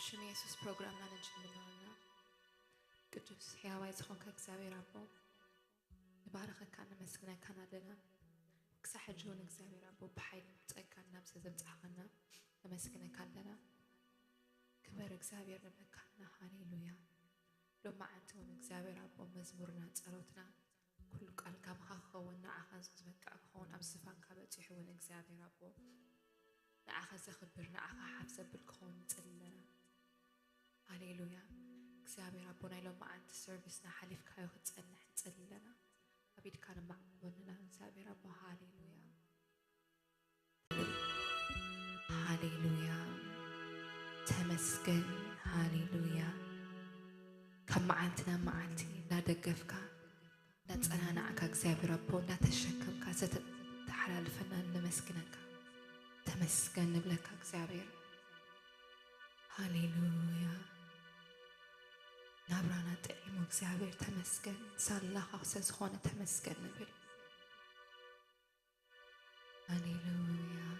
بشم يسوس برنامجنا نجمعنا قدوس حياة يزخون كأكسابي ربو نبارك كان مسكنا كان عدنا كسح جون أكسابي ربو بحيل تأكلنا بسزم تحقنا مسكنا كان لنا كبر أكسابي ربنا كنا هاليلويا لما أنتم أكسابي ربو مزمورنا تسألوتنا كل قال كم خاونا عخز زبك أخون أبصفان كابتي حول أكسابي ربو نعخز خبرنا عخا حفظ بالكون تلنا هاليلويا أكسابي ربنا لما أنت سيرفيسنا حليف كايو تسألنا تسألنا أبيد كان معبودنا أكسابي ربو هاليلويا هاليلويا تمسكن هاليلويا كم أنتنا معتي لا دقفك لا تسألنا عنك أكسابي ربو لا تشكمك ستحلال فنان نمسكنك تمسكن بلك أكسابي هاليلويا نبرانا تعيمو أكسابي تمسكن صلى خاصة خونة تمسكن نبل هاليلويا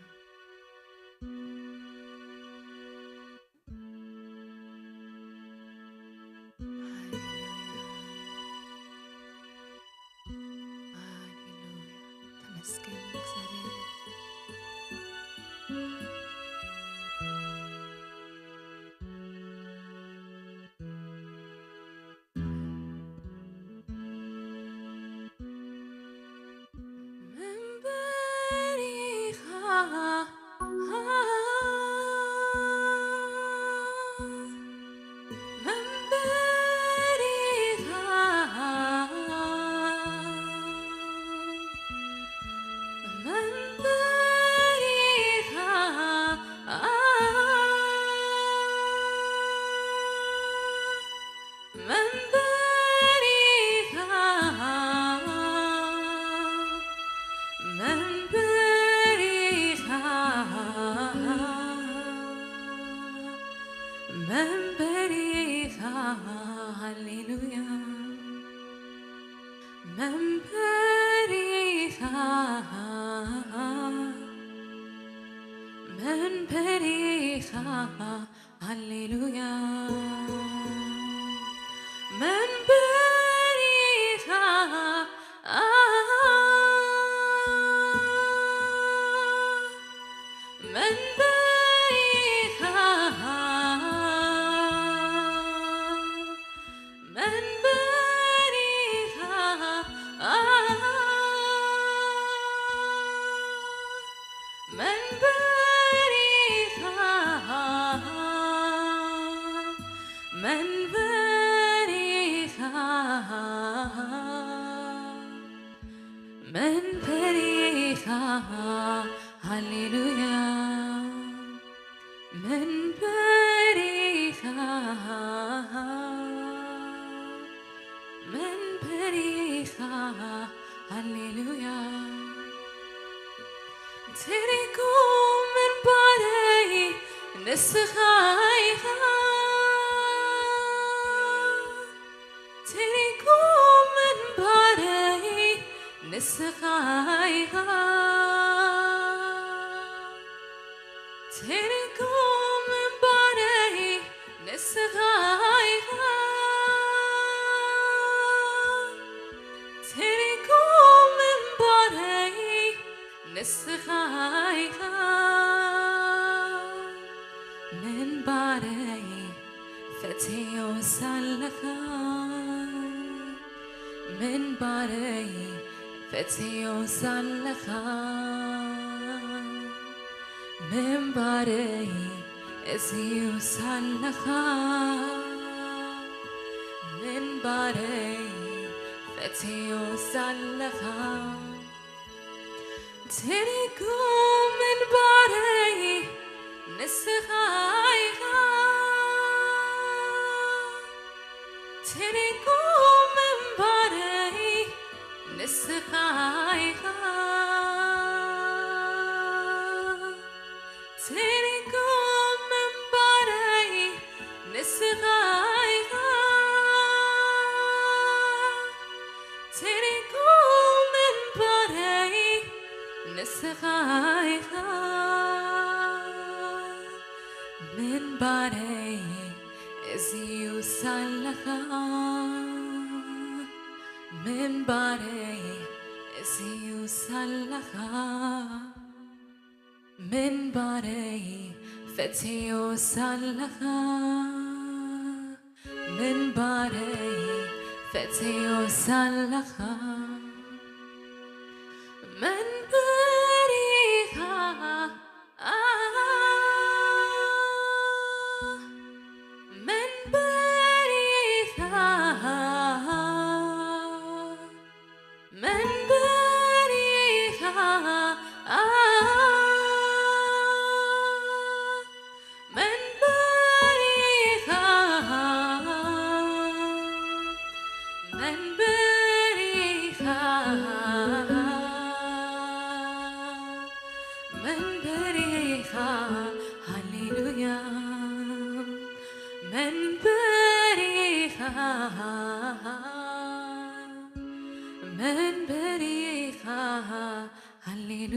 تمسكن أكسابي من منبري إزيو سالخا منبري إزيو سالخا منبري فتيو سالخا منبري فتيو سالخا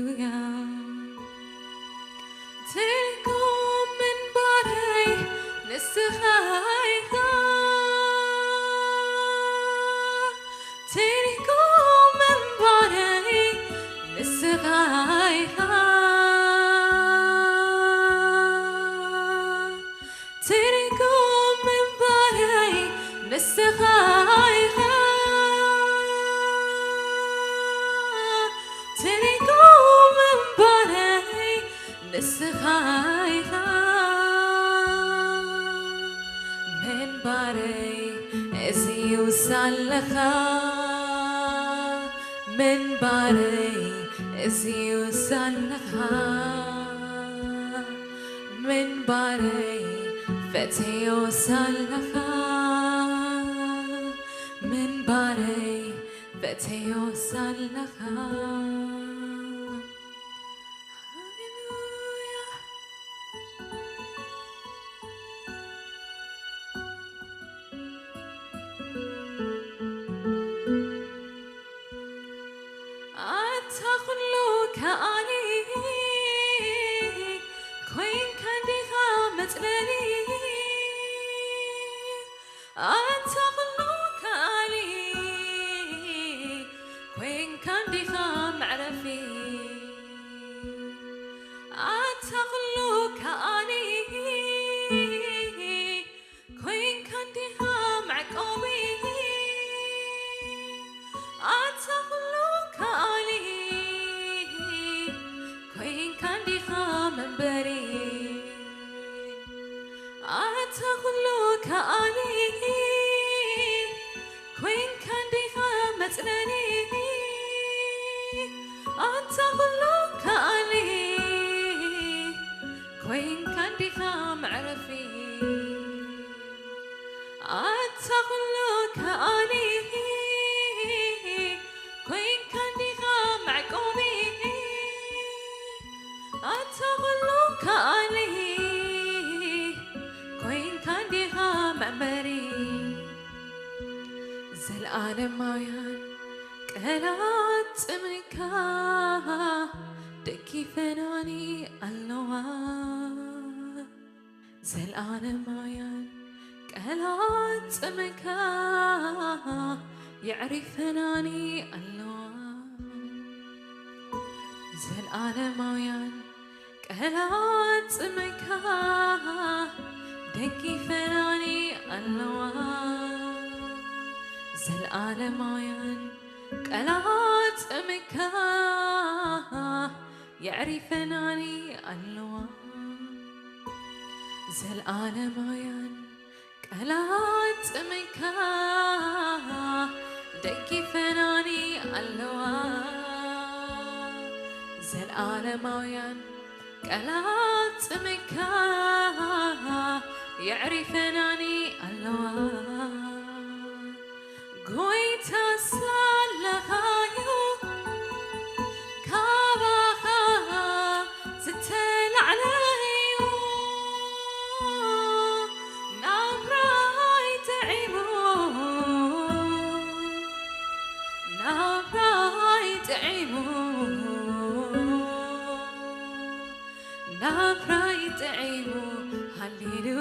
Hallelujah.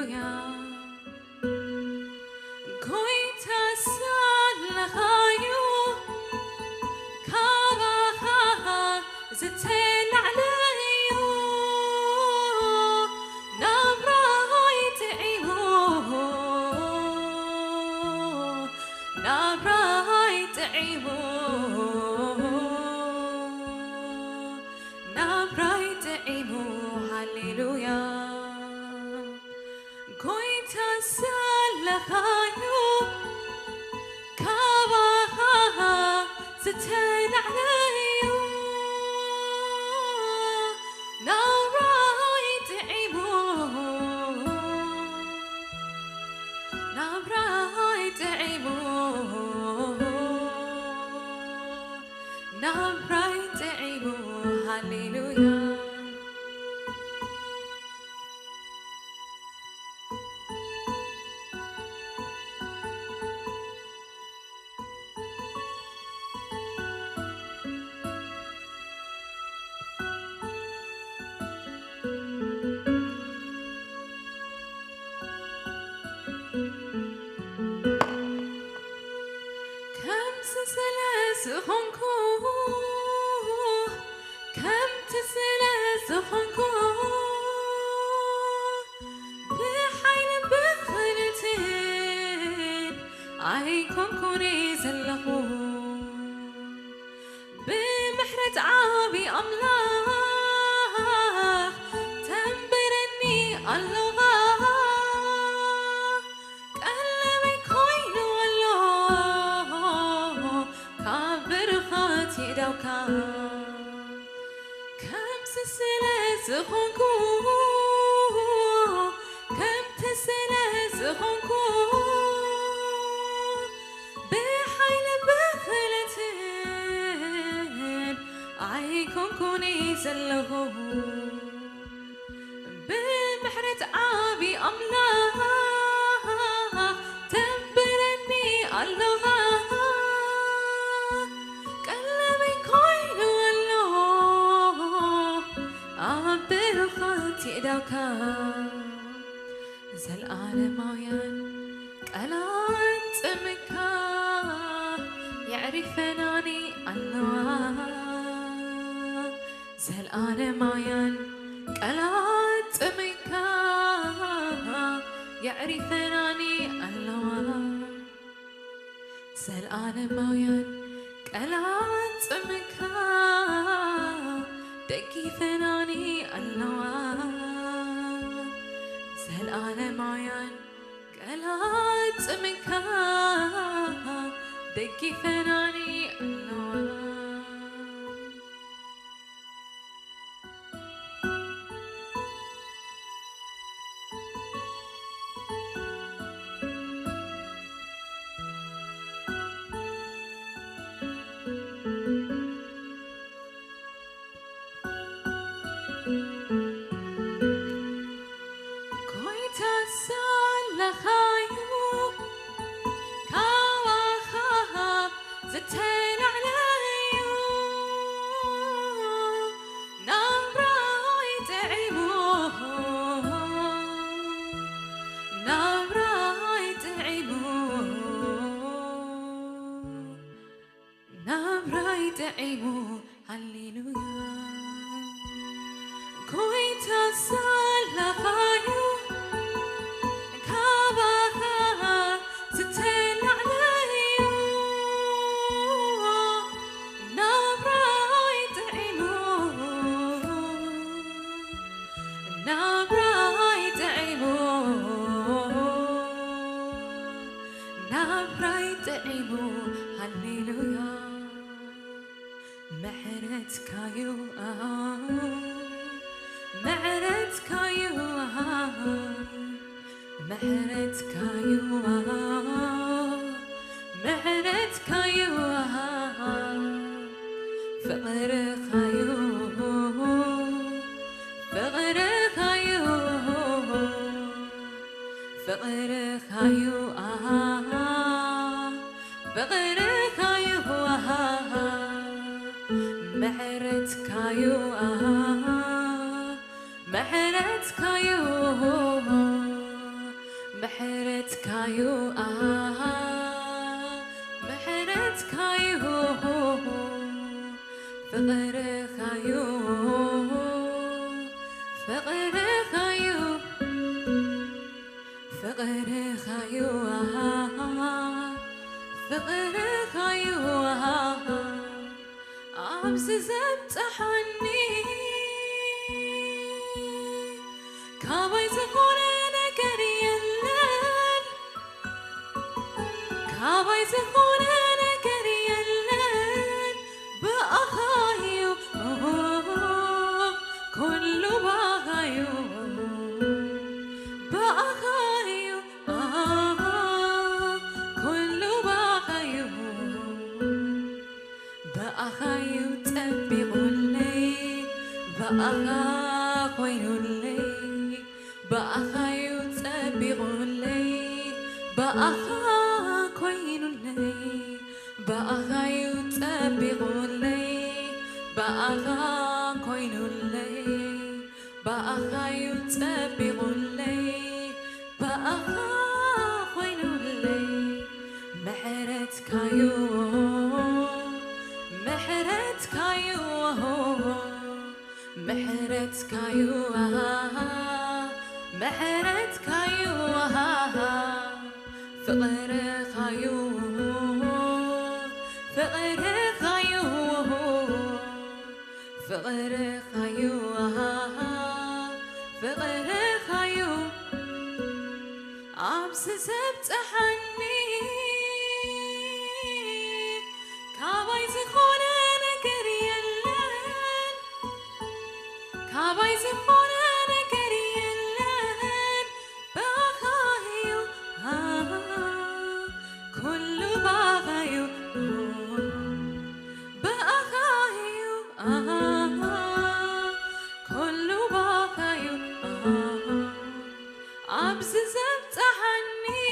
هاليلويا كويت سالخايو كاغا زتين عليو نبراي تعيمو نبراي تعيمو نبراي تعيمو هاليلويا كويت سالخايو كاغا زتين عليو نبراي تعيمو نبراي تعيمو نبراي تعيمو هاليلويا كم سلسلة خنكو كم تسلسل خنكو بحيل بخلتين عيكم كوني زلخو بمحرة عابي أملاح تنبرني اللغة كلمي كوين والله كابر خاتي دوكا كم سلسلة خنكو كم تسلسل خنكو بحيل بخلتين عيكم كوني زلغو بمحرة عابي أملاح تنبرني اللغة كلمي كوين والله عبر خاتي دوكا زلقان مايان قلات مكا يعرفناني الله زلقان مايان قلات مكا يعرفناني الله زلقان مايان قلات مكا دقيفناني الله زلقان مايان قلات مكا دقيفناني الله كويت سالخايو كاغا زتين عليو نبراي تعيمو نبراي تعيمو نبراي تعيمو هاليلويا كويت سالخايو كاغا زتين عليو نبراي تعيمو نبراي تعيمو نبراي تعيمو هاليلويا محرت كايو معرت كايو معرت كايو معرت كايو فقر خايو فقر خايو فقر خايو فقر خايو معرت كايو معرت كايو محرت كايو محرت كايو فقر خايو فقر خايو فقر خايو فقر خايو عبس زبط حني كاباي زخونة نكري اللان كاباي زخونة نكري اللان بأخايو كل بأخايو بأخايو كل بأخايو بأخايو تبقوا لي بأخا خوينوا لي بأخايو تبقوا لي بأخا خوينوا لي بأخايو تبقوا لي بأخا خوينوا لي بأخايو تبقوا لي بأخا خوينوا لي محرت كايو محرت كايو محرت كايو محرت كايو فقر خايو فقر خايو فقر خايو فقر خايو عبس زبط حني كاباي زخونة نكري اللان كاباي زخونة نكري اللان بأخايو كل بأخايو بأخايو كل بأخايو عبس زبط حني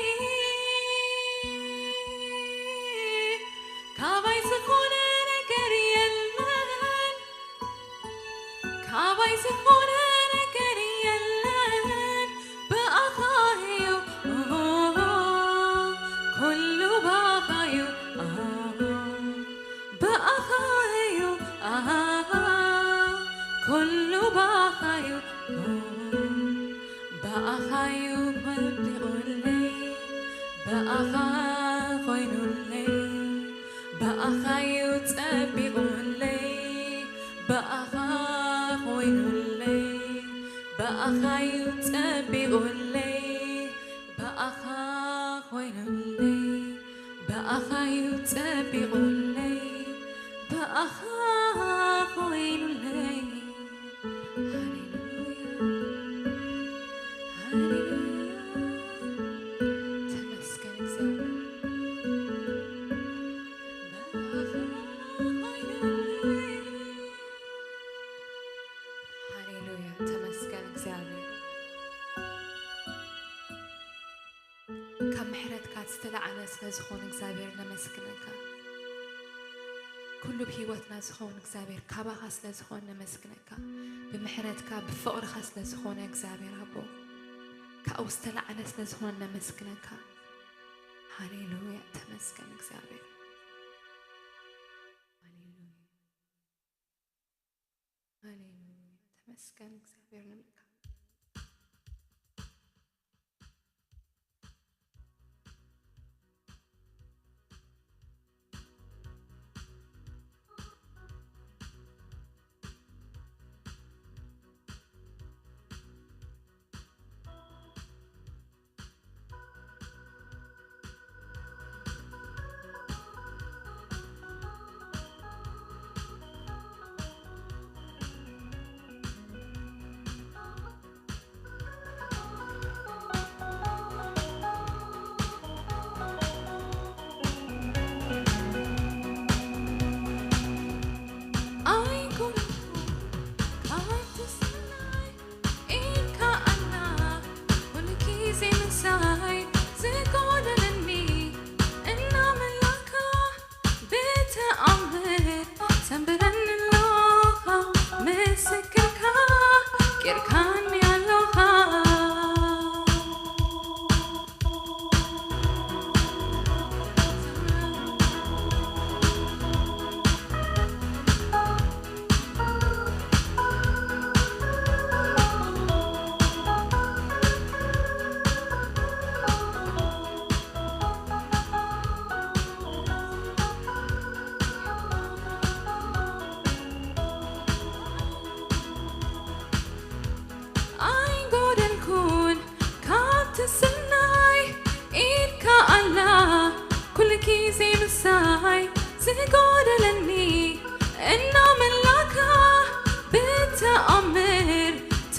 كاباي زخونة نكري اللان كاباي زخونة نكري اللان بأخايو كل بأخايو بأخايو كل بأخايو بأخايو مبلغ لي بأخا خوينوا لي بأخايو تبقوا لي بأخا خوينوا لي بأخايو تبقوا لي بأخا خوينوا لي بأخايو تبقوا لي بأخا خوينوا لي هاليلويا تمسكن እግዚአብሔር ሃሌሉያ ተመስገን እግዚአብሔር ካብ ምሕረትካ ዝተለዓለ ስለ ዝኾነ እግዚአብሔር ነመስግነካ ኩሉ ብሂወትና ዝኾነ እግዚአብሔር ካባኻ ስለ ዝኾነ ነመስግነካ ብምሕረትካ ብፍቕርካ ስለ ዝኾነ እግዚአብሔር ኣቦ ካብኡ ዝተለዓለ ስለ ዝኾነ ነመስግነካ ሃሌሉያ ተመስገን እግዚአብሔር ሃሌሉያ ተመስገን እግዚአብሔር ንምልካ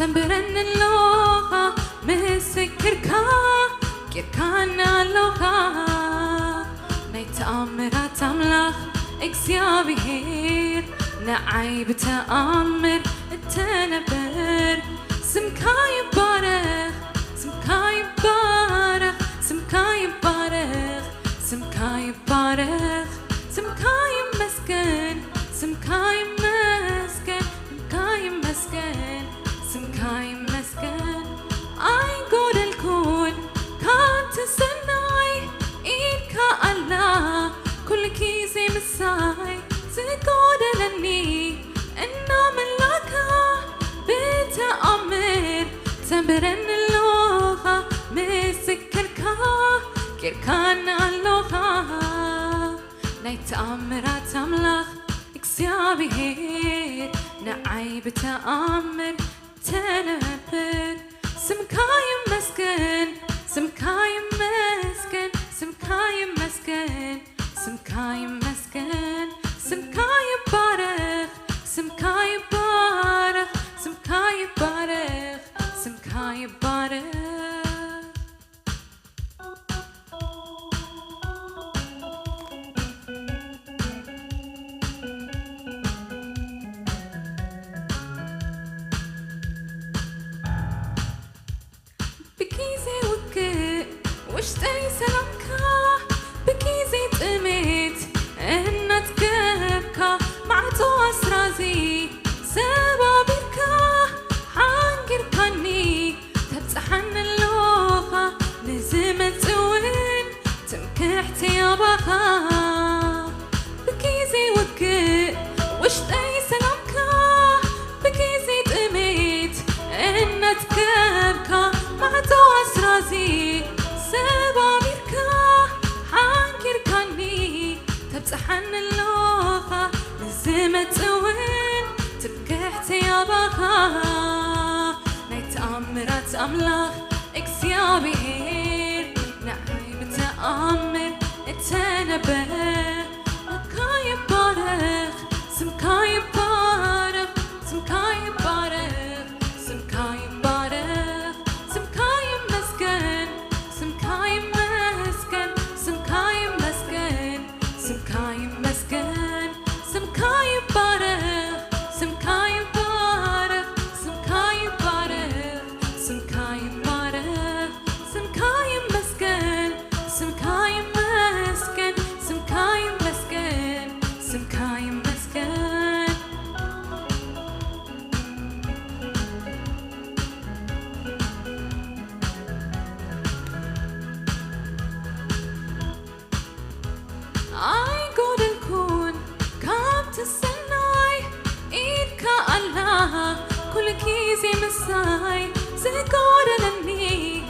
تنبرن اللغة مسكركا كيركانا اللغة نيتأمرات أملاخ إكسيابيهير نعيب تأمر التنبر سمكا يبارخ سمكا يبارخ سمكا يبارخ سمكا يبارخ سمكا يمسكن سمكا يمسكن سمكا يمسكن سمكا يمسكن أي قول الكون كان تسناي إيكا الله كل كيزي مساي تقول لني إنا ملاكا بتأمر تنبرن اللغة مسكركا كيركان اللغة نيتأمرات أملاخ إكسيابيهير نعيب تأمر تنبر سمكا يمسكن سمكا يمسكن سمكا يمسكن سمكا يمسكن سمكا يبارخ سمكا يبارخ سمكا يبارخ سمكا يبارخ بكيزي وكي وشتي سلامكا بكيزي تقميت إنا تكبكا معتو أسرازي سبابيركا حانقركاني تبتحن اللغة نزمت وين تمكحتي يا بخا بكيزي وكي وشتي سلامكا بكيزي تقميت إنا تكبكا معتو أسرازي سبابيركا حانقركاني تبتحن اللغة نزمت وين تبكحتي يا بخا نيتأمرات أملاخ إكسيابيهير نعيب تأمر التنبر سمكا يبارخ سمكا يبارخ سمكا يبارخ سمكا يبارخ سمكا يمسكن سمكا يمسكن سمكا يمسكن سمكا يمسكن سمكا يبارخ سمكا يبارخ سمكا يبارخ سمكا يبارخ سمكا يمسكن سمكا يمسكن سمكا يمسكن سمكا يمسكن أي قول الكون كم تسناي إيدكا الله كل كيزي مساي زقور لني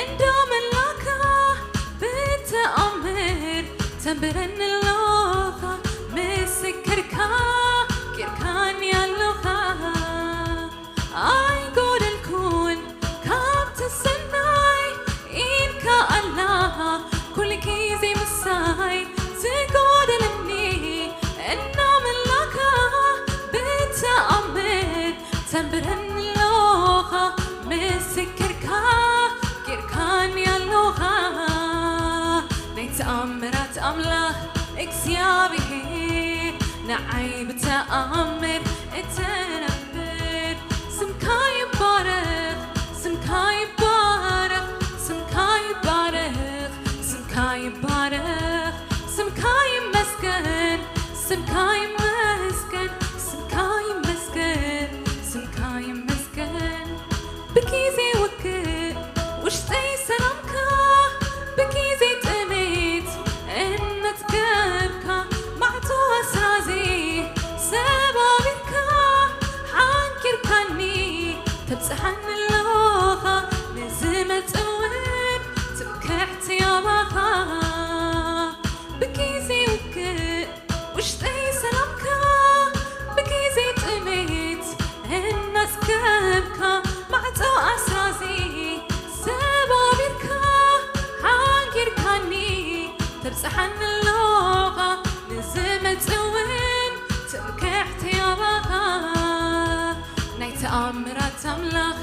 اندوم اللاكا بتأمر تنبرن اللغة مسكركا كيركان يا اللغة أي قول الكون كم تسناي إيدكا الله كل كيزي مساي زقور لني إنا ملاكا بتأمر تنبرن اللغة مسكركا كيركان يا اللغة نيتأمرات أملاخ إكسيابيهير نعيب تأمر التنبر سمكا يبارخ سمكا يبارخ سمكا يبارخ سمكا يبارخ سمكا يمسكن سمكا يمسكن سمكا يمسكن سمكا يمسكن بكيزي وكي وشتي سلامكا بكيزي تقميت إنا تكبكا معتو أسرازي سبابيركا حانكركاني تبتحن اللغة نزمت وين تبكحتي يا بخا بكيزي وكي وشتي سلامكا بكيزي تقميت إنا تكبكا معتو أسرازي سبابيركا حانكركاني تبتحن اللغة نزمت وين تبكحتي يا بخا نيتأمرات أملاخ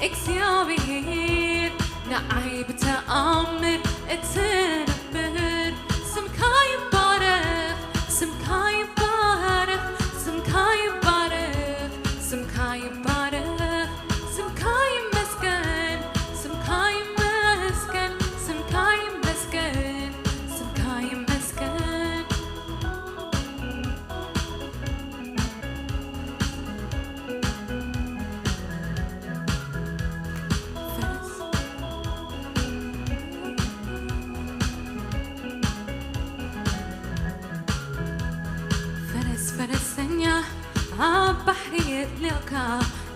እግዚአብሔር ንዓይ ብተኣምር እትነብር ስምካ ይባረኽ ስምካ ይባረኽ ስምካ ይባረኽ ስምካ ይባረኽ ስምካ ይመስገን ስምካ ይመስገን ስምካ ይመስገን ስምካ ይመስገን ፈረሰኛ አባሕሪ የድልቕካ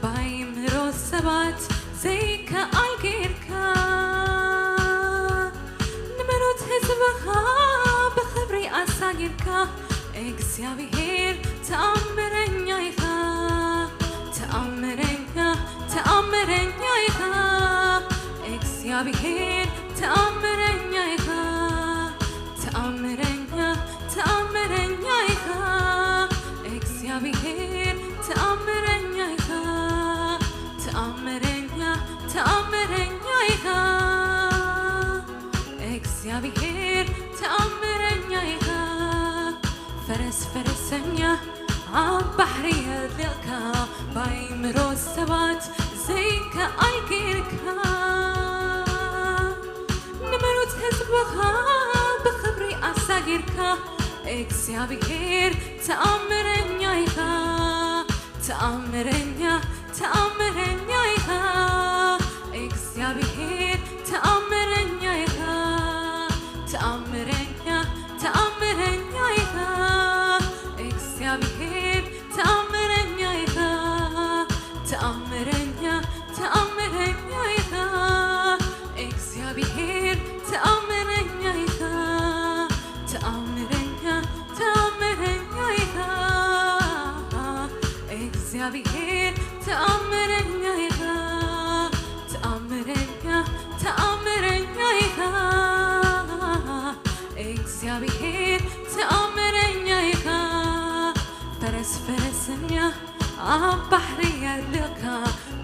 ባይምሮ ሰባት ዘይከኣል ጌርካ ንመሮት ህዝብኻ ብኽብሪ ኣሳጊርካ እግዚአብሔር ተኣምረኛ ኢኻ ተኣምረኛ ተኣምረኛ ኢኻ እግዚአብሔር ተኣምረኛ ኢኻ ተኣምረኛ ተኣምረኛ ኢኻ እግዚአብሔር ተኣምረኛ ኢኻ ተኣምረኛ ተኣምረኛ ኢኻ እግዚአብሔር ተኣምረኛ ኢኻ ፈረሰኛ ኣብ ባሕሪ የድልቕካ ባይምሮ ሰባት ዘይከኣል ጌርካ ንመሮት ህዝብኻ ብኽብሪ ኣሳጊርካ እግዚአብሔር ተኣምረኛ ኢኻ ተኣምረኛ ተኣምረኛ ኢኻ እግዚአብሔር ተኣምረኛ ኢኻ ተኣምረኛ ተኣምረኛ ኢኻ እግዚአብሔር ተኣምረኛ ኢኻ ተኣምረኛ ተኣምረኛ ኢኻ እግዚአብሔር ተኣምረኛ ኢኻ ተኣምረኛ ተኣምረኛ ኢኻ እግዚአብሔር ተኣምረኛ ኢኻ ተኣምረኛ ተኣምረኛ ኢኻ እግዚአብሔር ተኣምረኛ ኢኻ ፈረሰኛ ኣብ ባሕሪ የድልቕካ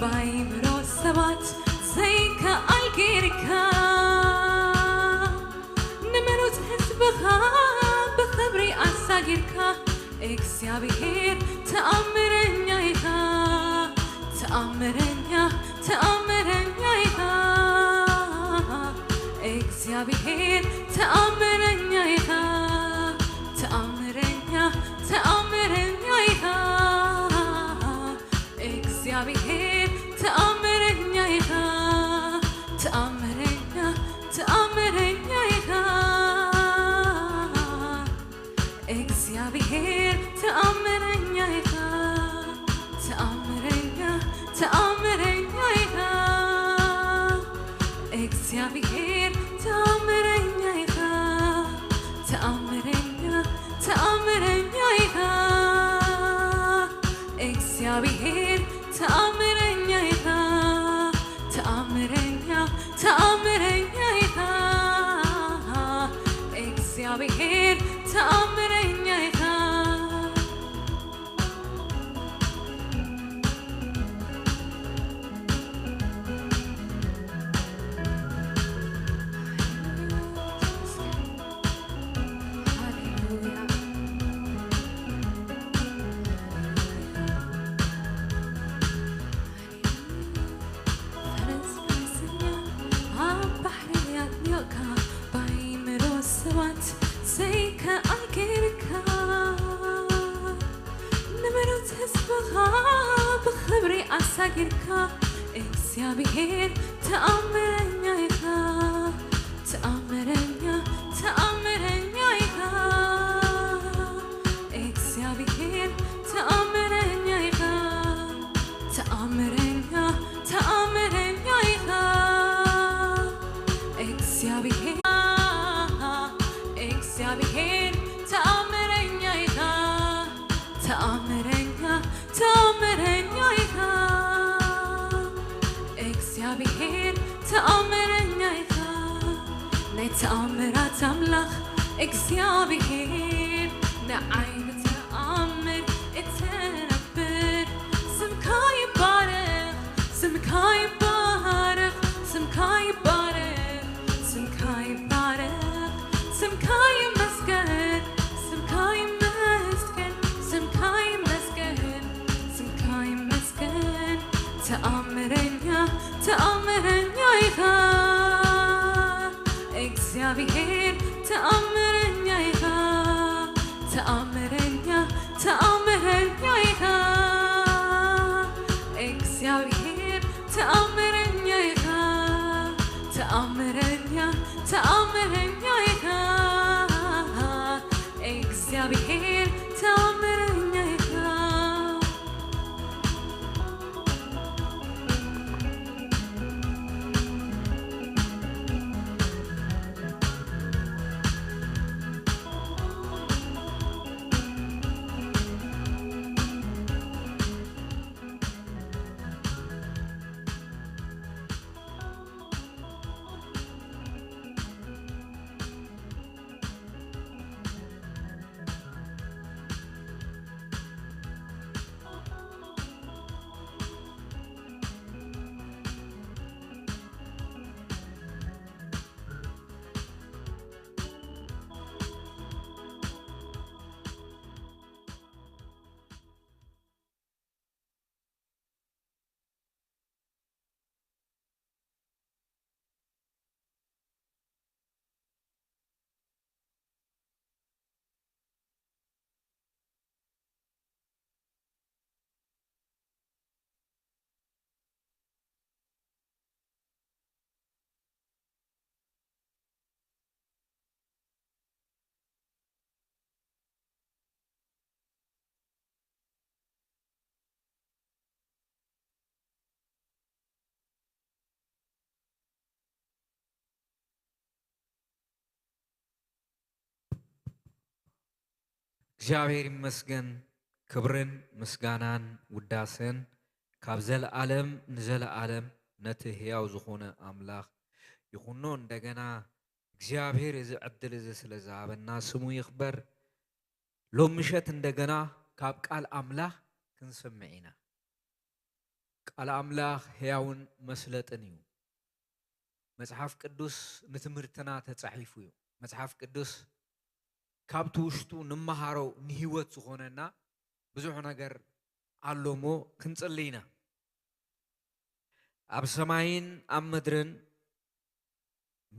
ባይምሮ ሰባት ዘይከኣል ጌርካ ንመሮት ህዝብኻ ብኽብሪ ኣሳጊርካ እግዚአብሔር ተኣምረኛ ኢኻ ተኣምረኛ ተኣምረኛ ኢኻ እግዚአብሔር ተኣምረኛ ኢኻ ተኣምረኛ ተኣምረኛ ኢኻ እግዚአብሔር ተኣምረኛ ኢኻ ተኣምረኛ ተኣምረኛ ኢኻ እግዚአብሔር ተኣምረኛ ኢኻ ተኣምረኛ ተኣምረኛ ኢኻ እግዚአብሔር ተኣምረኛ ኢኻ ተኣምረኛ ተኣምረኛ ኢኻ እግዚአብሔር ተኣምረኛ ኢኻ ተኣምረኛ ተኣምረኛ ኢኻ እግዚአብሔር ተኣምረኛ ኢኻ ዘይከኣል ጌርካ ንመሮት ህዝብኻ ብኽብሪ ኣሳጊርካ እግዚአብሔር ተኣምረኛ ኢኻ ተኣምረኛ ተኣምረኛ ኢኻ እግዚአብሔር ተኣምረኛ ኢኻ ተኣምረኛ ተኣምረኛ ኢኻ እግዚአብሔር እግዚአብሔር ተኣምረኛ ኢኻ ተኣምረኛ ተኣምረኛ ኢኻ እግዚአብሔር ተኣምረኛ ኢኻ ናይ ተኣምራት ኣምላኽ እግዚአብሔር ንዓይ ብተኣምር እትነብር ስምካ ይባረኽ ስምካ ይባረኽ تأمرني إيها እግዚአብሔር ተአምረኛ ይኻ ተአምረኛ ይኻ እግዚአብሔር ተአምረኛ ይኻ ተአምረኛ ይኻ እግዚአብሔር ተአምረኛ ይኻ እግዚአብሔር ይመስገን ክብርን ምስጋናን ውዳሴን ካብ ዘለዓለም ንዘለዓለም ነቲ ሕያው ዝኾነ አምላኽ ይኹኖ እንደገና እግዚአብሔር እዚ ዕድል እዚ ስለዝሃበና ስሙ ይኽበር ሎም ምሸት እንደገና ካብ ቃል አምላኽ ክንሰምዕ ኢና ቃል አምላኽ ሕያውን መስለጥን እዩ መጽሐፍ ቅዱስ ንትምህርትና ተጻሒፉ እዩ መጽሐፍ ቅዱስ ካብቱ ውሽጡ ንመሃሮ ንህይወት ዝኾነና ብዙሕ ነገር አሎሞ ክንጽልይና ኣብ ሰማይን ኣብ ምድርን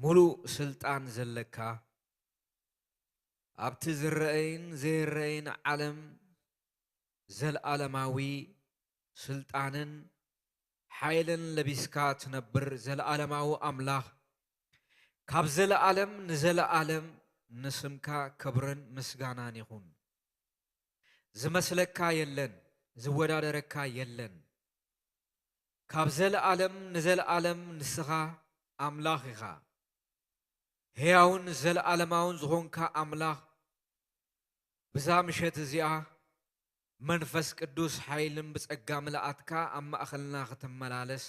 ሙሉእ ስልጣን ዘለካ ኣብቲ ዝረአይን ዘይረአይን ዓለም ዘለዓለማዊ ስልጣንን ሓይልን ለቢስካ ትነብር ዘለዓለማዊ አምላኽ ካብ ዘለዓለም ንዘለዓለም ንስምካ ክብርን ምስጋናን ይኹን ዝመስለካ የለን ዝወዳደረካ የለን ካብ ዘለዓለም ንዘለዓለም ንስኻ አምላኽ ኢኻ ሕያውን ዘለዓለማውን ዝኾንካ አምላኽ ብዛ ምሸት እዚኣ መንፈስ ቅዱስ ሓይልን ብጸጋ ምልኣትካ ኣብ ማእኸልና ክትመላለስ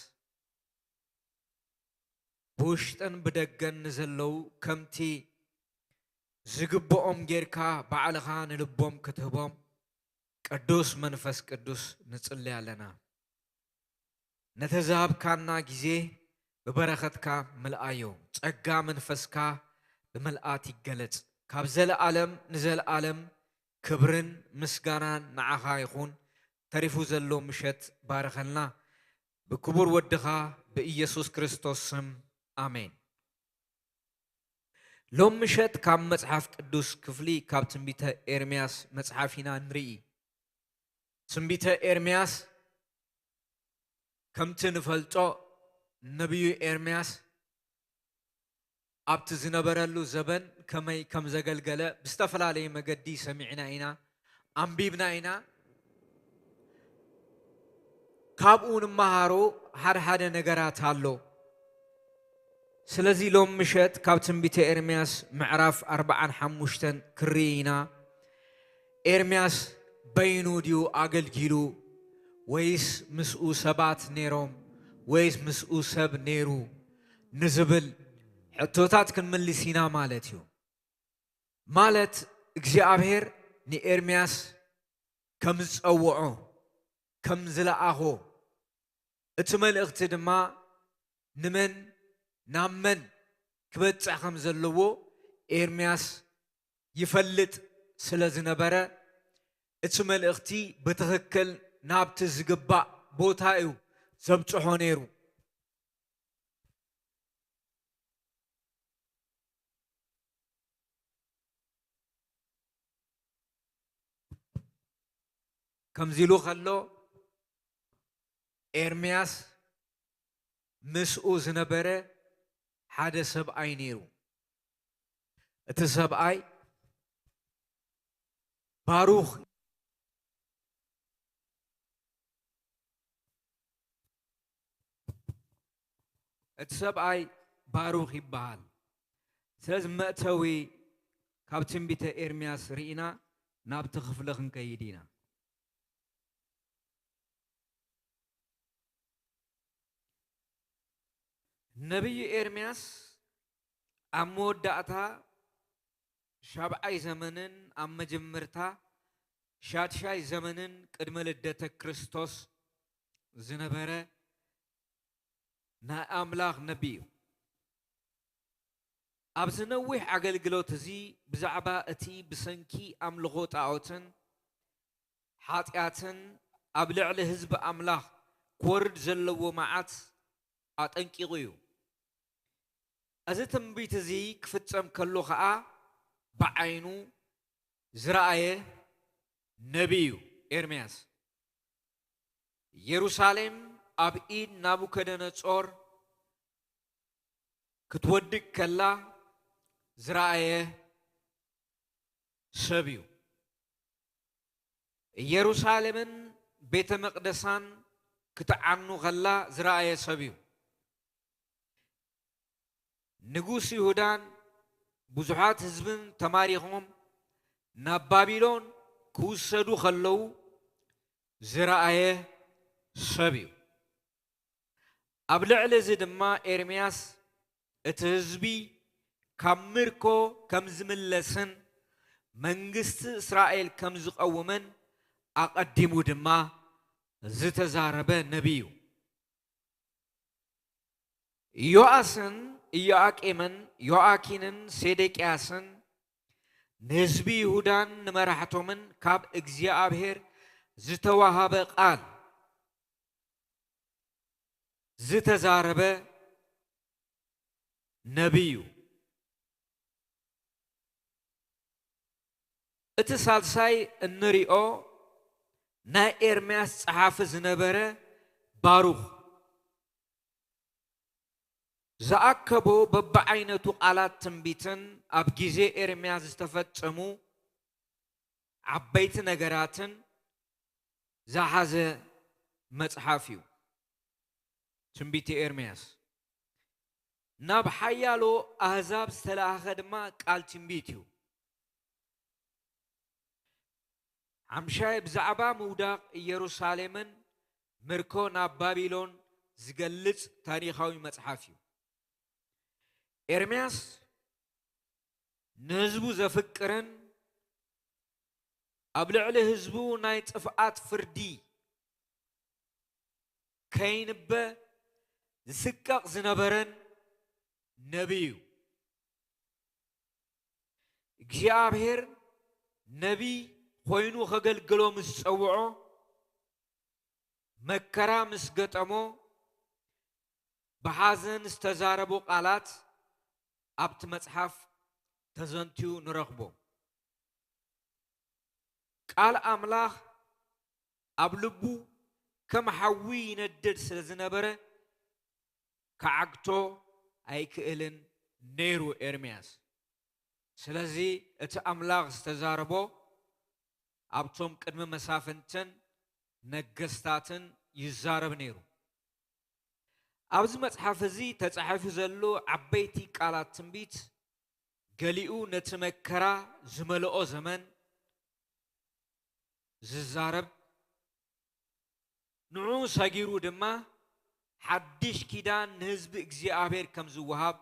ብውሽጥን ብደገን ንዘለው ከምቲ ዝግብኦም ጌርካ ባዕልኻ ንልቦም ክትህቦም ቅዱስ መንፈስ ቅዱስ ንጽልይ ኣለና ነተዛሃብካና ጊዜ ብበረኸትካ ምልኣዮ ጸጋ መንፈስካ ብምልኣት ይገለጽ ካብ ዘለዓለም ንዘለዓለም ክብርን ምስጋናን ንዓኻ ይኹን ተሪፉ ዘሎ ምሸት ባረኸልና ብክቡር ወድኻ ብኢየሱስ ክርስቶስ ስም አሜን ሎም ምሸት ካብ መጽሐፍ ቅዱስ ክፍሊ ካብ ትንቢተ ኤርምያስ መጽሐፊና ንርኢ ትንቢተ ኤርምያስ ከምቲ ንፈልጦ ነቢዩ ኤርምያስ ኣብቲ ዝነበረሉ ዘበን ከመይ ከም ዘገልገለ ብዝተፈላለየ መገዲ ሰሚዕና ኢና አንቢብና ኢና ካብኡ ንመሃሮ ሓደ ነገራት ኣሎ ስለዚ ሎም ምሸት ካብ ትንቢተ ኤርምያስ ምዕራፍ 45 ክርኢና ኤርምያስ በይኑ ድዩ አገልጊሉ ወይስ ምስኡ ሰባት ነይሮም ወይስ ምስኡ ሰብ ነይሩ ንዝብል ሕቶታት ክንምልስ ኢና ማለት እዩ ማለት እግዚአብሔር ንኤርምያስ ከም ዝጸውዖ ከም ዝለኣኾ እቲ መልእኽቲ ድማ ንመን ናብ መን ክበጽሕ ከም ዘለዎ ኤርምያስ ይፈልጥ ስለ ዝነበረ እቲ መልእኽቲ ብትኽክል ናብቲ ዝግባእ ቦታ እዩ ዘብጽሖ ነይሩ كمزيلو خلو إرمياس مسؤو زنبرة حدا سبعي نيرو اتسبعي باروخ اتسبعي باروخ يبهال سلاز مأتوي كابتن بيت إرمياس رينا نابت خفلخن كيدينا نبي إرمياس أمود داتا شابعي زمنن أم جمرتا شادشاي زمنن قدمل الدتا كريستوس زنبرة نا أملاغ نبيو أبزنوح عقل قلوتزي بزعبا أتي بسنكي أملغوت أعوتن حاتياتن أبلع لهزب أملاغ كورد زلو معات أتنكي غيو أزتم بيتزي كفتم كلو خاء بعينو زرعيه نبيو إرمياس يروسالم أبئيد نابوكدنصور كتودك كلا زرعيه سبيو يروسالمن بيت مقدسان كتعنو غلا زرعيه سبيو نجوس يهودان بزحات حزبن تماريخهم ناب بابلون كوسدو خلو زرعيه سبيو أبلع لزدما إرمياس اتهزبي كاميركو كمزملسن منجست إسرائيل كمزقومن أقدمو دما زتزاربه نبيو يواسن إياكيمن يوآكينن سيدكياسن نزبي يهودان نمرحتومن كاب إجزيابهر زتوهاب قال زتزاربه نبيو اتسالساي النريو نا إرمياس حافظ نبره باروخ زأكبو ببعينتو قالات تنبيتن أبجيزي إرمياس استفتمو عبيت نجراتن زحز مصحافيو تنبيتي إرمياس ناب حيالو أحزاب استلاخد ما قال تنبيتيو عمشاي بزعبا موداق يروسالمن مركو ناب بابلون زقلت تاريخاوي مصحافيو إرمياس نهزبو زفكرن أبلع لهزبو نايت أفعات فردي كاين با زسكاق زنبرن نبيو እግዚአብሔር نبي خوينو خجل قلو مسوعو مكرا مسقطمو بحازن استزاربو قالات أبت مصحف تزنتيو نرغبو قال أملاخ أبلبو كم حوي ندد سلزنبرة كعقتو أي كإلن نيرو إرمياس سلزي ات أملاخ استزاربو أبتم قدم مسافنتن نقستاتن يزارب نيرو أبز مصحف زي تتصحف زلو عبيتي قالات تنبيت قليو نتمكرا زملؤو زمن ززارب نعو ساقيرو دما حدش كيدان نهزب اكزيابير كم زوهاب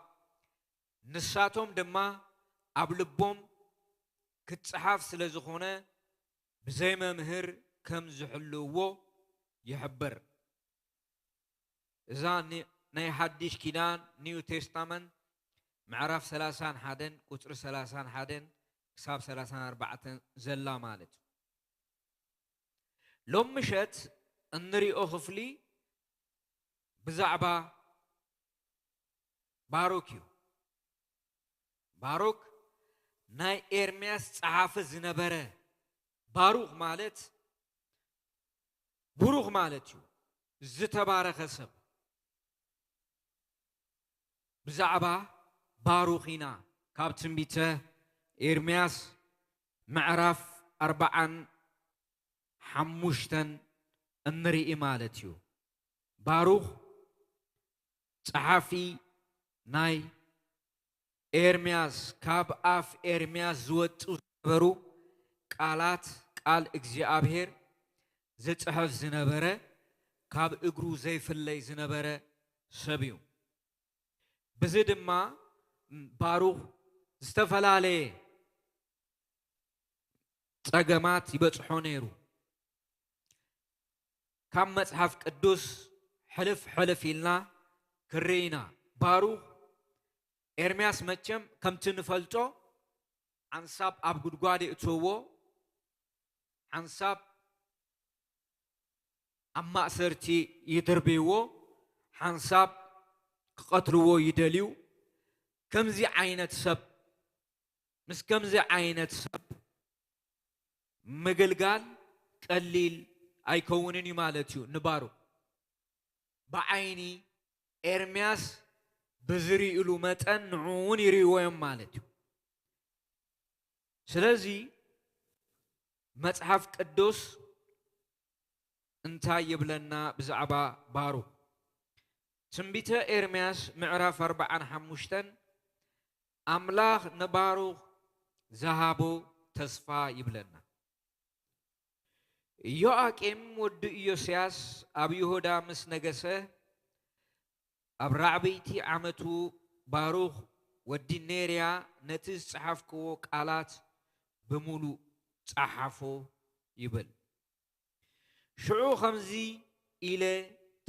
نساتهم دما أبلبهم كتصحف سلزخونه بزي ممهر كم زحلوو يحبر إذا ناي حدش كيدان نيو تستامن معرف 30 حدن قطر 30 حدن حساب 34 زلا مالت لو مشت النريو خفلي بزعبا باروكيو باروك ناي إرمياس صحاف زنبره باروك مالت ብሩኽ ማለት እዩ ዝተባረኸ ሰብ ብዛዕባ ባሩኽ ኢና ካብ ትንቢተ ኤርምያስ ምዕራፍ 45 እንርኢ ማለት እዩ ባሩኽ ጸሓፊ ናይ ኤርምያስ ካብ ኣፍ ኤርምያስ ዝወጡ ዝነበሩ ቃላት ቃል እግዚአብሔር ዝጽሕፍ ዝነበረ ካብ እግሩ ዘይፍለይ ዝነበረ ሰብ እዩ በዚ ድማ ባሩኽ ዝተፈላለየ ጸገማት ይበጽሖ ነይሩ ካብ መጽሐፍ ቅዱስ ሕልፍ ኢልና ክርኢና ባሩኽ ኤርምያስ መቸም ከምቲ ንፈልጦ ዓንሳብ ኣብ ጉድጓድ እትዎ ዓንሳብ ኣብ ማእሰርቲ ይድርብይዎ ሓንሳብ ክቐትልዎ ይደልዩ ከምዚ ዓይነት ሰብ ምስ ከምዚ ዓይነት ሰብ ምግልጋል ቀሊል ኣይከውንን እዩ ማለት እዩ ንባሩኽ ብዓይኒ ኤርምያስ ብዝሪእሉ መጠን ንዑውን ይርእይዎም ማለት እዩ ስለዚ መጽሐፍ ቅዱስ እንታይ ይብለና ብዛዕባ ባሩኽ ትንቢተ ኤርምያስ ምዕራፍ 45 ኣምላኽ ንባሩኽ ዝሃቦ ተስፋ ይብለና ዮአቄም ወዲ ኢዮስያስ ኣብ ይሁዳ ምስ ነገሰ ኣብ ራዕበይቲ ዓመቱ ባሩኽ ወዲ ኔርያ ነቲ ዝጸሓፍክዎ ቃላት ብምሉእ ጸሓፎ ይብል ሽዑ ከምዚ ኢለ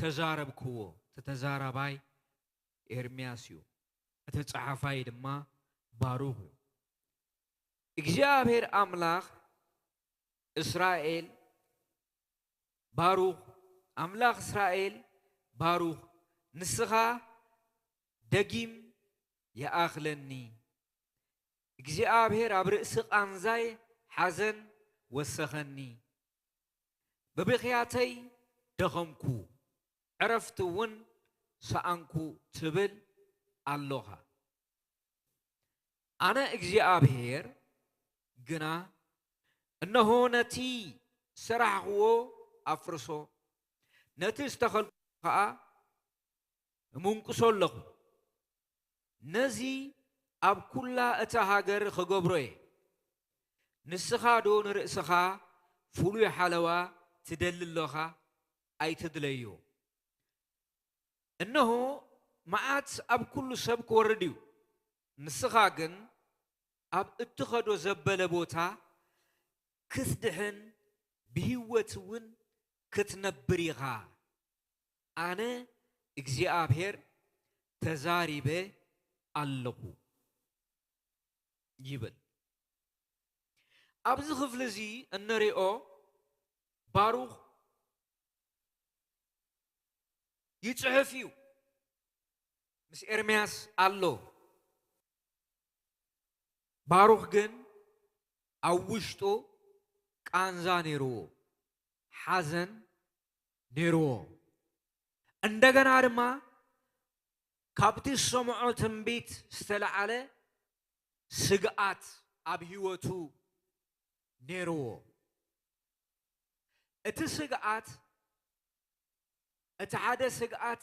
ተዛረብክዎ ተዛራባይ ኤርምያስ እዩ ተጻሓፋይ ድማ ባሩኽ እዩ እግዚአብሔር አምላኽ እስራኤል ባሩኽ አምላኽ እስራኤል ባሩኽ ንስኻ ደጊም የኣኽለኒ እግዚአብሔር ኣብ ርእሲ ቃንዛይ ሓዘን ወሰኸኒ በብኽያተይ ደኸምኩ ዕረፍቲ እውን ሰኣንኩ ትብል ኣለኻ ኣነ እግዚአብሔር ግና እነሆ ነቲ ስራሕኽዎ ኣፍርሶ ነቲ ዝተኸልኩ ከዓ እሙንቅሶ ኣለኹ ነዚ ኣብ ኩላ እታ ሃገር ክገብሮ እየ ንስኻ ዶ ንርእስኻ ፍሉይ ሓለዋ ትደሊ ኣለኻ ኣይትድለዮ እነሆ መዓት ኣብ ኩሉ ሰብ ክወርድ እዩ ንስኻ ግን ኣብ እትኸዶ ዘበለ ቦታ ክትድሕን ብህይወት እውን ክትነብር ኢኻ ኣነ እግዚአብሔር ተዛሪበ ኣለኹ ይብል ኣብዚ ክፍሊ እዚ እንሪኦ ባሩኽ ይጽሕፍ እዩ ምስ ኤርምያስ ኣሎ ባሩኽ ግን ኣብ ውሽጡ ቃንዛ ነይርዎ ሓዘን ነይርዎ እንደገና ድማ ካብቲ ሰምዖ ትንቢት ዝተለዓለ ስግኣት ኣብ ህይወቱ ነይርዎ እቲ ስግኣት እቲ ሓደ ስግኣት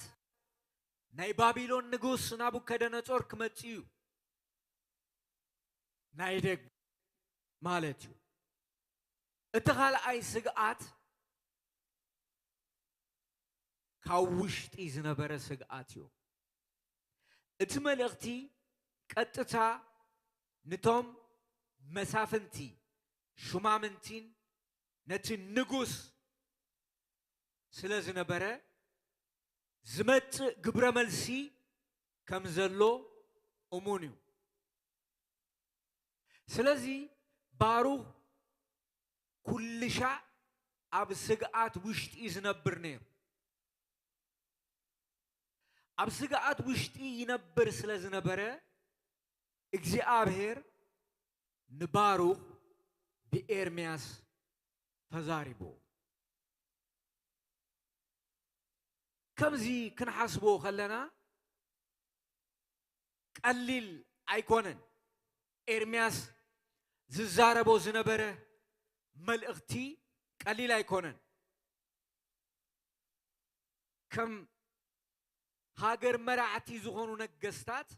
ናይ ባቢሎን ንጉስ ናቡከደነጾር ክመጽእ እዩ ናይ ደግ ማለት እዩ እቲ ካልኣይ ስግኣት ካብ ውሽጢ ዝነበረ ስግኣት እዩ እቲ መልእኽቲ ቀጥታ ነቶም መሳፍንቲ ሹማምንቲን ነቲ ንጉስ ስለ ዝነበረ ዝመጽእ ግብረ መልሲ ከም ዘሎ እሙን እዩ ስለዚ ባሩኽ ኩልሻ ኣብ ስግኣት ውሽጢ ዝነብር ነይሩ ኣብ ስግኣት ውሽጢ ይነብር ስለ ዝነበረ እግዚአብሔር ንባሩኽ ብኤርምያስ ተዛሪቦ كمزي كنحسبو خلنا قليل أيكونن إرمياس ززاربو زنبره ملأختي قليل أيكونن كم هاجر مرعتي زغونو نجستات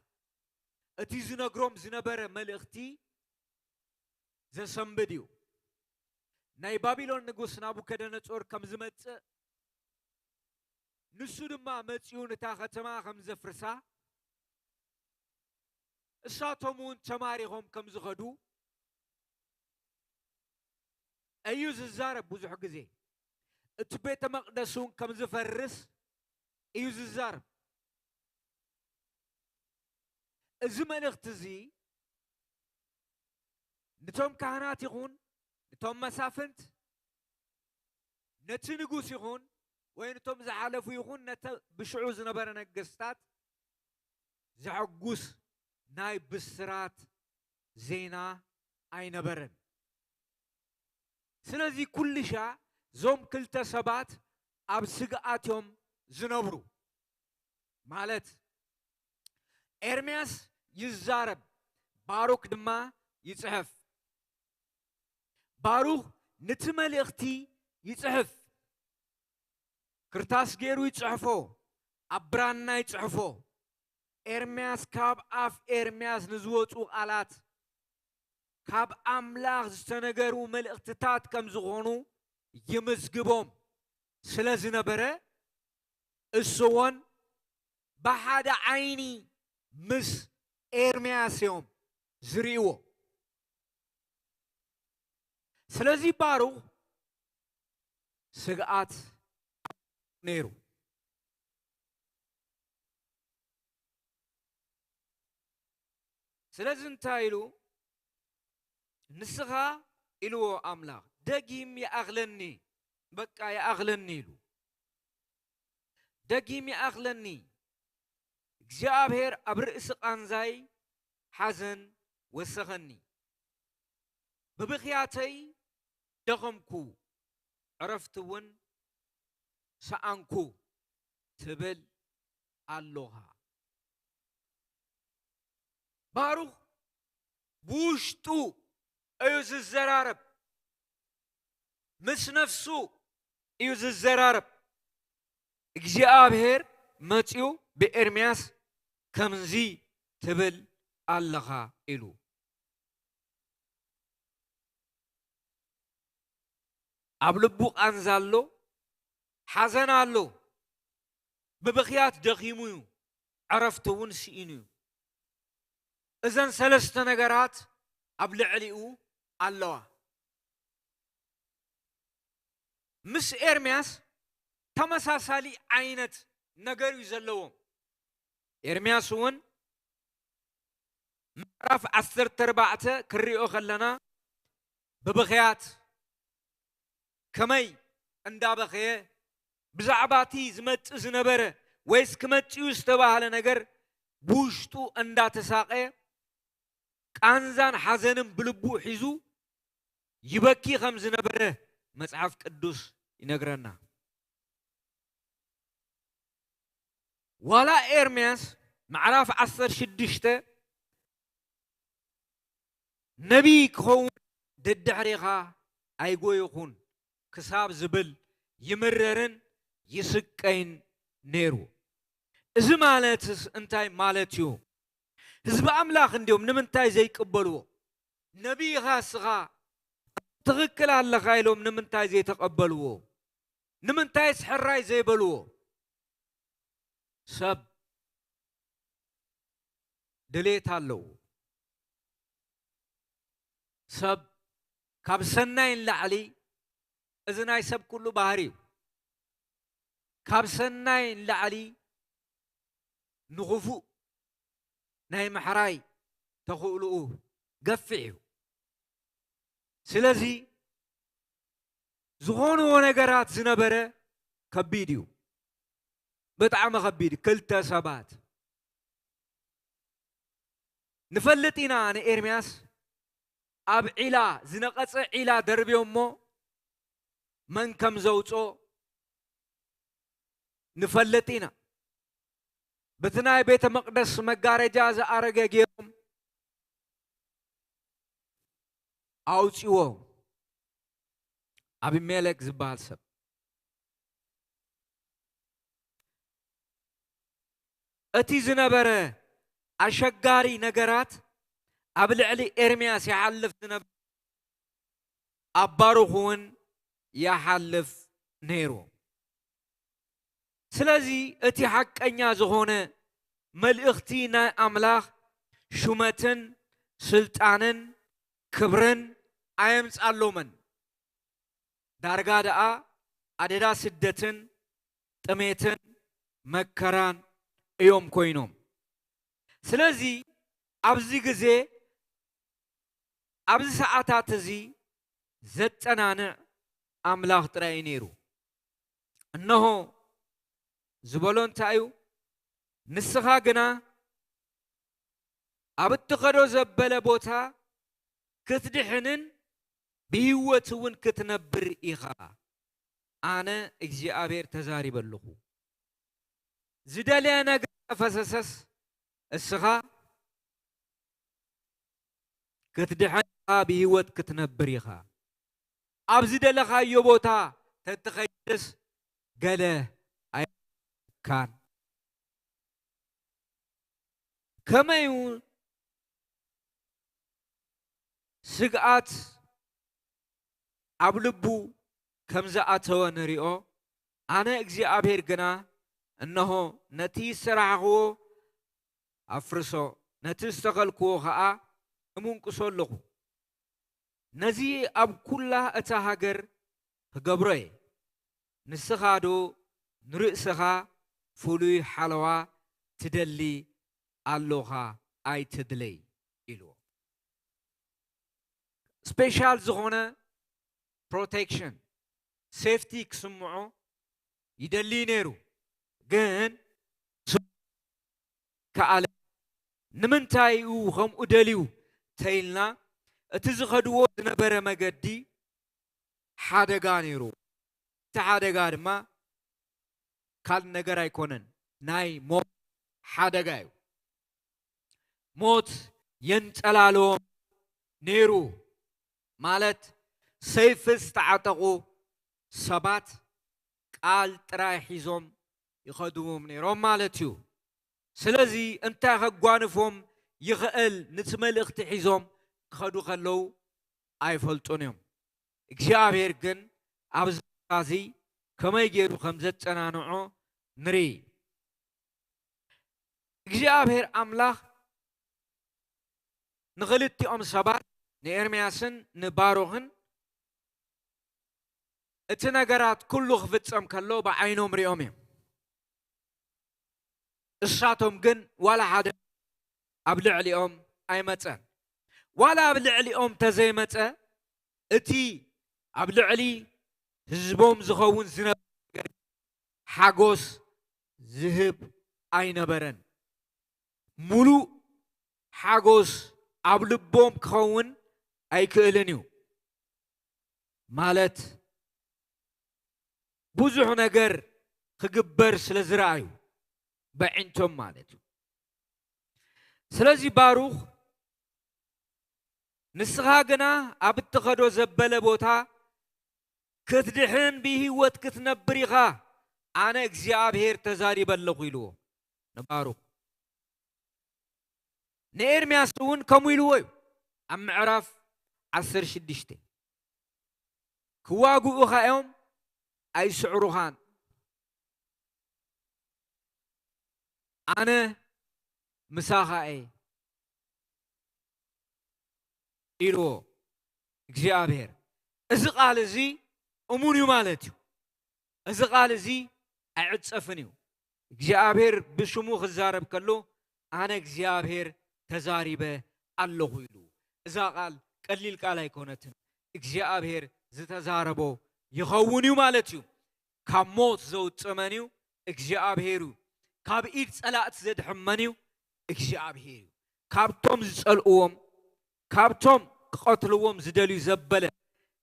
اتي زنقروم زنبره ملأختي زسنبديو ناي بابلون نقوس نابوكدنصور كم زمت نسو دما مصيون تا ختما كم زفرسا اساتومون تماريهم كم زخدو ايو ززارب بزح غزي اتبيت مقدسون كم زفرس ايو ززارب ازمن اختزي نتوم كهنات يغون نتوم مسافنت نتنقوس يغون وين نتوم زعالفو يغون نت بشعوز نبرنا قستات زعقوس ناي بسرات زينا اي نبرن سلازي كل شا زوم كلتا سبات اب سقاتهم زنبرو مالت إرمياس يزارب باروك دما يصحف باروك نتمل اختي يصحف كرتاس غيرو يصحفو ابرانا يصحفو إرمياس كاب اف إرمياس نزوطو قالات كاب املاخ زتنغرو ملእክትታት كم زغونو يمزغبوم سلازي نبره اسوون بحد عيني مس إرمياس يوم زريو سلازي بارو سقات نيرو سلازي انتايلو نسخة إلو أملاك دقيم يأغلني بقى يأغلني له دقيم يأغلني እግዚአብሔር ኣብ ርእሲ ቃንዛይ ሓዘን ወሰኸኒ ብብኽያተይ ደኸምኩ ዕረፍቲ እውን ሰኣንኩ ትብል ኣለኻ ባሩኽ ብውሽጡ እዩ ዝዘራረብ ምስ ነፍሱ እዩ ዝዘራረብ እግዚአብሔር መፂኡ بإرمياس كمزي تبل اللغة إلو أبلبوق أنزالو حزن اللو ببخيات دخيمو عرفتون سئينو إذن سلست نقرات أبلعليو اللو مس إرمياس تمساسالي عينت نقر يزلوهم إرمياس ون معرف 14 كريو خلنا ببخيات كمي اندا بخيه بزعباتي زمت زنبره ويس كمتيو استباهل نجر بوشتو اندا تساقه قانزان حزنم بلبو حيزو يبكي خمز نبره مصحف قدوس ينغرنا ولا إرمياس معرف 16 نبي كون ددحريخا ايغو يخون كساب زبل يمررن يسقين نيرو እዚ ማለትስ እንታይ ማለት እዩ ህዝብ አምላክ እንዲሁም ንምንታይ ዘይቀበልዎ ነቢይኻ ስኻ ትክክል ኣለኻ ኢሎም ንምንታይ ዘይተቀበልዎ ንምንታይ ስሕራይ ዘይበልዎ ሰብ ድሌት ኣለዎ ሰብ ካብ ሰናይን ላዕሊ እዚ ናይ ሰብ ኩሉ ባህሪ ካብ ሰናይን ላዕሊ نغفو ناي محراي تقولوا قفعوا سلازي زغون ونقرات زنبرة كبيديو بطعم خبيد كلتا سبات نفلتينا عن إرمياس أب علا زنقص علا دربي أمو من كم زوجو نفلتينا بتناي بيت مقدس مقارجة زأرقا جيهم أوتيوه أبي ملك زبال سب أتي زنبرة أشجاري نجارات أبلعلي إرمياس يحلف زنب أباروخون يحلف نيرو سلازي أتي حق أنيا زغونة ملئختينا أملاخ شمتن سلطانن كبرن أيمس ألومن دارغادا أددا سدتن تميتن مكران يوم كوينوم سلازي أبزي غزي أبزي ساعتات زي زتنانع أملاخ تراينيرو أنه زبالون تايو نسخا غنا أبتخدو زبالة بوتا كتدحنن بيوتون كتنبر إيخا أنا إجزي أبير تزاري بلغو زدالي أنا فسسس السخا كتدحن بيوت كتنبر إيخا أبزد لخا يوبوتا تتخيص قاله أي كان كما يقول سقعات أبلبو كمزة أتوى نريو أنا إجزي أبير قنا أنه نتي سرعه أفرسو نتي استغلقو خاء أمونكسو لغو نزي أب كلها أتهاجر هجبري نسخادو نرئسها فلوي حلوة تدلي اللغة أي تدلي إلو سبيشال زغونة protection safety كسمعو يدلي نيرو جن كعلى نمنتايو هم أدليو تيلنا اتزخدو نبرة مجدي حدا غانيرو تحدا غارما كال نجار يكونن ناي موت حدا غايو موت ينتلالو نيرو مالت سيف استعتقو سبات قال تراحيزوم يخدوهم نيروم مالتيو سلازي انتا خقوانفهم يغقل نتمل اختحيزوم خدو خلو ايفلطونيوم اكزابير جن ابزازي كما يجيرو خمزة تنانعو نري اكزابير املاخ نغلتي ام سبات نيرمياسن نباروهن اتناقرات كله خفتسم كاللو بعينهم ريومي الشاتهم جن ولا حدا ابلع ليهم اي متان ولا ابلع ليهم تزي متا اتي ابلع لي هزبوم زخون زنب حاجوس زهب اي نبرن ملو حاجوس ابلبوم كون اي كيلنيو مالت بوزح نجر خجبر سلزرايو بعينتم مالتو سلازي باروخ نسخاقنا ابتخدو زبالة بوتا كتدحن بهيوت كتنبريخا انا اكزيابير تزاري بلغو يلو نباروخ نيرمياس ون كمو يلوو ام معرف 16 كواغو اخايوم اي سعروهان أنا مساخاي إيرو إجابير إذا قال زي أموني مالتيو إذا قال زي أعد صفنيو إجابير بشموخ الزارب كله أنا إجابير تزاريبه الله يلو إذا قال قليل قال يكونتن إجابير زتزاربو يخونيو مالتيو كموت زوت ثمانيو إجابيرو كاب إيد صلاة زد حمانيو إجابيرو كابتم زلقوم كابتم قتلوهم زدلو زبلة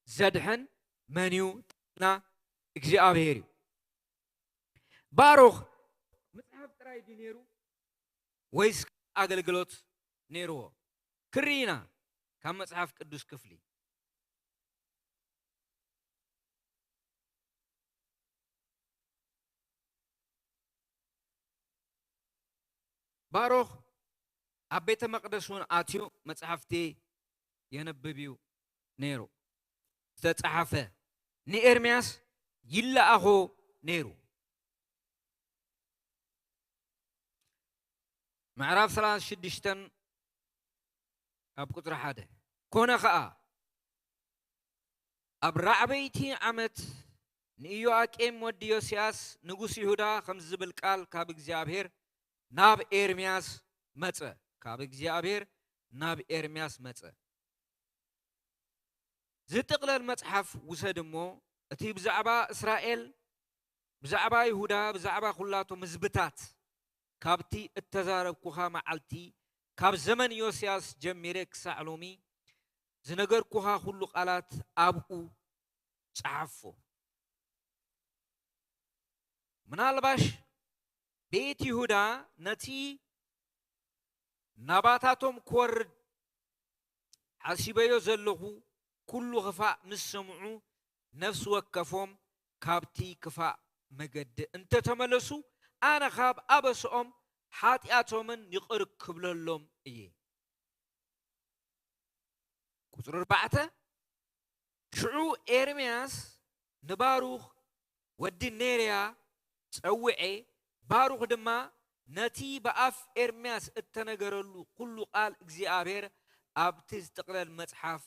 زدحن منيو نا إجابيرو ባሮኽ መጽሐፍ ጥራይ ዲኔሩ ወይስ አገልግሎት ኔርዎ ክሪና ካብ መጽሐፍ ቅዱስ ክፍሊ ባሮኽ ኣብ ቤተ መቅደሱን ኣትዩ መጽሐፍቲ የነብብዩ ነይሩ ዝተጻሕፈ ንኤርምያስ ይለኣኾ ነይሩ ምዕራፍ 36 ኣብ ቁጥሪ 1 ኮነ ኸኣ ኣብ ራዕበይቲ ዓመት ንኢዮአቄም ወዲ ዮስያስ ንጉስ ይሁዳ ከም ዝብል ቃል ካብ እግዚአብሔር ናብ ኤርምያስ መጸ ካብ እግዚአብሔር ናብ ኤርምያስ መጸ ዝጥቕለል መጽሐፍ ውሰድሞ እቲ ብዛዕባ እስራኤል ብዛዕባ ይሁዳ ብዛዕባ ኩላቶም ህዝብታት ካብቲ እተዛረብኩኻ መዓልቲ ካብ ዘመን ዮስያስ ጀሚረ ክሳዕ ሎሚ ዝነገርኩኻ ኩሉ ቃላት ኣብኡ ጸሓፎ ምናልባሽ ቤት ይሁዳ ነቲ ናባታቶም ክወርድ ሓሲበዮ ዘለኹ ኩሉ ክፋእ ምስ ሰምዑ ነፍሲ ወከፎም ካብቲ ክፋእ መገዲ እንተተመለሱ ኣነ ካብ ኣበስኦም ሓጢኣቶምን ይቕር ክብለሎም እየ ቁጥሪ 4 ሽዑ ኤርምያስ ንባሩኽ ወዲ ኔርያ ጸውዐ ባሩኽ ድማ ነቲ በኣፍ ኤርምያስ እተነገረሉ ኩሉ ቃል እግዚአብሔር ኣብቲ ዝጥቕለል መጽሓፍ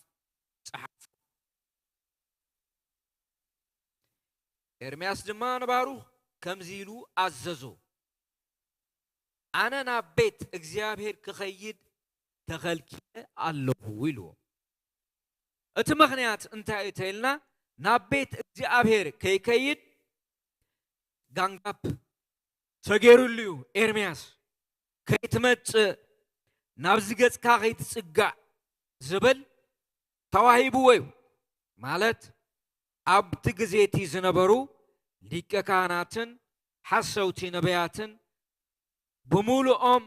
ጸሓፍ ኤርምያስ ድማ ንባሩኽ ከምዚ ኢሉ ኣዘዞ ኣነ ናብ ቤት እግዚአብሔር ክኸይድ ተኸልኪለ ኣለኹ ኢልዎ እቲ ምኽንያት እንታይ እዩ ተኢልና ናብ ቤት እግዚአብሔር ከይከይድ ጋንጋፕ ተገይሩሉ እዩ ኤርምያስ ከይትመጽእ ናብ ዝገጽካ ከይትጽጋዕ ዝብል ተዋሂብዎ እዩ ማለት ኣብቲ ግዜቲ ዝነበሩ ሊቀ ካህናትን ሓሰውቲ ነቢያትን ብምሉኦም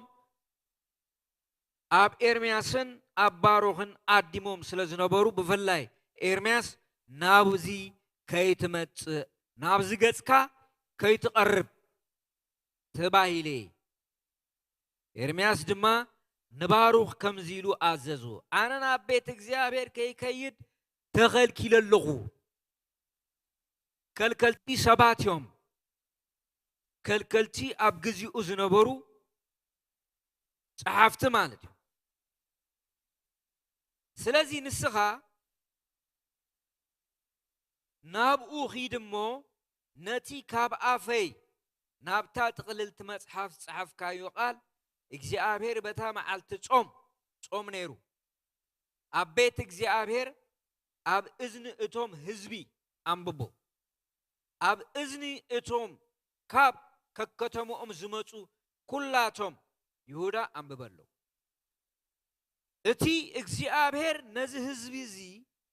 ኣብ ኤርምያስን ኣብ ባሮኽን ኣዲሞም ስለ ዝነበሩ ብፍላይ ኤርምያስ ናብዚ ከይትመጽእ ናብ ዝገጽካ ከይትቐርብ ተባሂለ ኤርምያስ ድማ ንባሩኽ ከምዚ ኢሉ ኣዘዞ ኣነ ናብ ቤት እግዚአብሔር ከይከይድ ተኸልኪለ ኣለኹ ከልከልቲ ሰባት እዮም ከልከልቲ ኣብ ግዚኡ ዝነበሩ ጸሓፍቲ ማለት እዩ ስለዚ ንስኻ ናብኡ ኺድሞ ነቲ ካብ ኣፈይ ናብታ ጥቕልልቲ መጽሓፍ ጸሓፍካዮ ቃል እግዚአብሔር በታ መዓልቲ ጾም ነይሩ ኣብ ቤት እግዚአብሔር ኣብ እዝኒ እቶም ህዝቢ አንብቦ ኣብ እዝኒ እቶም ካብ ከከተሞኦም ዝመጹ ኩላቶም ይሁዳ አንብበሎ እቲ እግዚአብሔር ነዚ ህዝቢ እዚ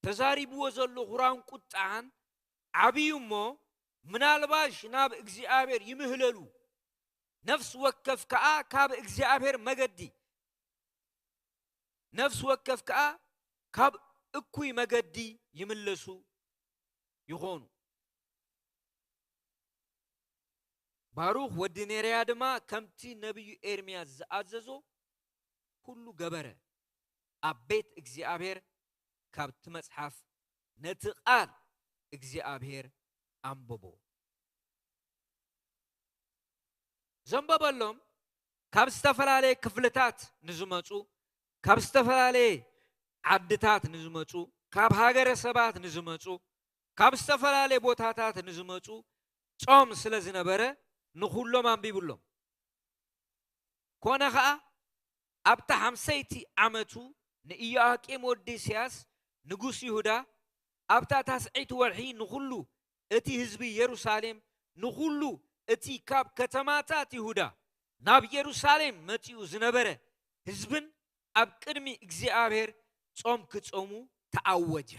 ተዛሪብዎ ዘሎ ሁራን ቁጣን ዓብዩሞ ምናልባሽ ናብ እግዚአብሔር ይምህለሉ ነፍስ ወከፍ ከኣ ካብ እግዚአብሔር መገዲ ነፍስ ወከፍ ከኣ ካብ እኩይ መገዲ ይምለሱ ይኾኑ ባሩኽ ወዲ ኔርያ ድማ ከምቲ ነቢዩ ኤርምያስ ዝኣዘዞ ኩሉ ገበረ ኣብ ቤት እግዚአብሔር ካብቲ መጽሓፍ ነቲ ቃል እግዚአብሔር አንብቦ ዘንበበሎም ካብ ዝተፈላለየ ክፍልታት ንዝመጹ ካብ ዝተፈላለየ ዓድታት ንዝመጹ ካብ ሃገረ ሰባት ንዝመጹ ካብ ዝተፈላለየ ቦታታት ንዝመጹ ጾም ስለ ዝነበረ ንኹሎም አንቢብሎም ኮነ ኸኣ ኣብታ 50ይቲ ዓመቱ ንኢዮአቄም ወዲ ዮስያስ ንጉስ ይሁዳ ኣብታ ታስዒት ወርሒ ንኹሉ እቲ ህዝቢ ኢየሩሳሌም ንኹሉ እቲ ካብ ከተማታት ይሁዳ ናብ ኢየሩሳሌም መጺኡ ዝነበረ ህዝብን ኣብ ቅድሚ እግዚአብሔር ጾም ክጾሙ ተኣወጀ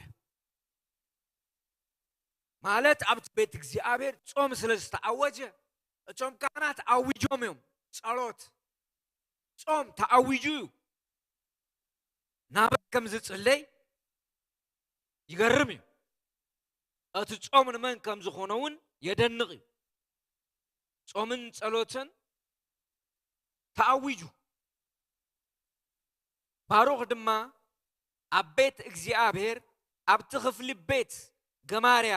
ማለት ኣብቲ ቤት እግዚአብሔር ጾም ስለ ዝተኣወጀ እቶም ካህናት አዊጆም እዮም ጸሎት ጾም ተአዊጁ ናበ ከም ዝጽለይ ይገርም እዩ እቲ ጾም ንመን ከም ዝኾነውን የደንቕ እዩ ጾምን ጸሎትን ተአዊጁ ባሮኽ ድማ ኣብ ቤት እግዚአብሔር ኣብቲ ክፍሊ ቤት ገማርያ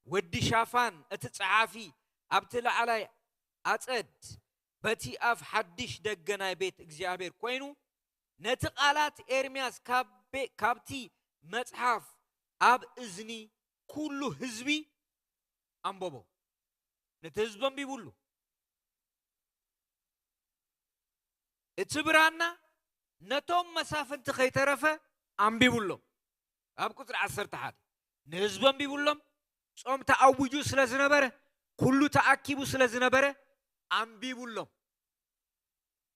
ወዲ ሻፋን እቲ ጸሓፊ ኣብቲ ላዕላይ አጸድ በቲ ኣፍ ሓድሽ ደገ ናይ ቤት እግዚአብሔር ኮይኑ ነቲ ቃላት ኤርምያስ ካብቲ መጽሓፍ ኣብ እዝኒ ኩሉ ህዝቢ አንበቦ ነቲ ህዝቢ አንቢቡሉ እቲ ብራና ነቶም መሳፍንቲ ከይተረፈ አንቢቡሎም ኣብ ቁጥሪ 11 ንህዝቢ አንቢቡሎም ጾም ተአውጁ ስለ ዝነበረ ኩሉ ተአኪቡ ስለ ዝነበረ አንቢቡሎም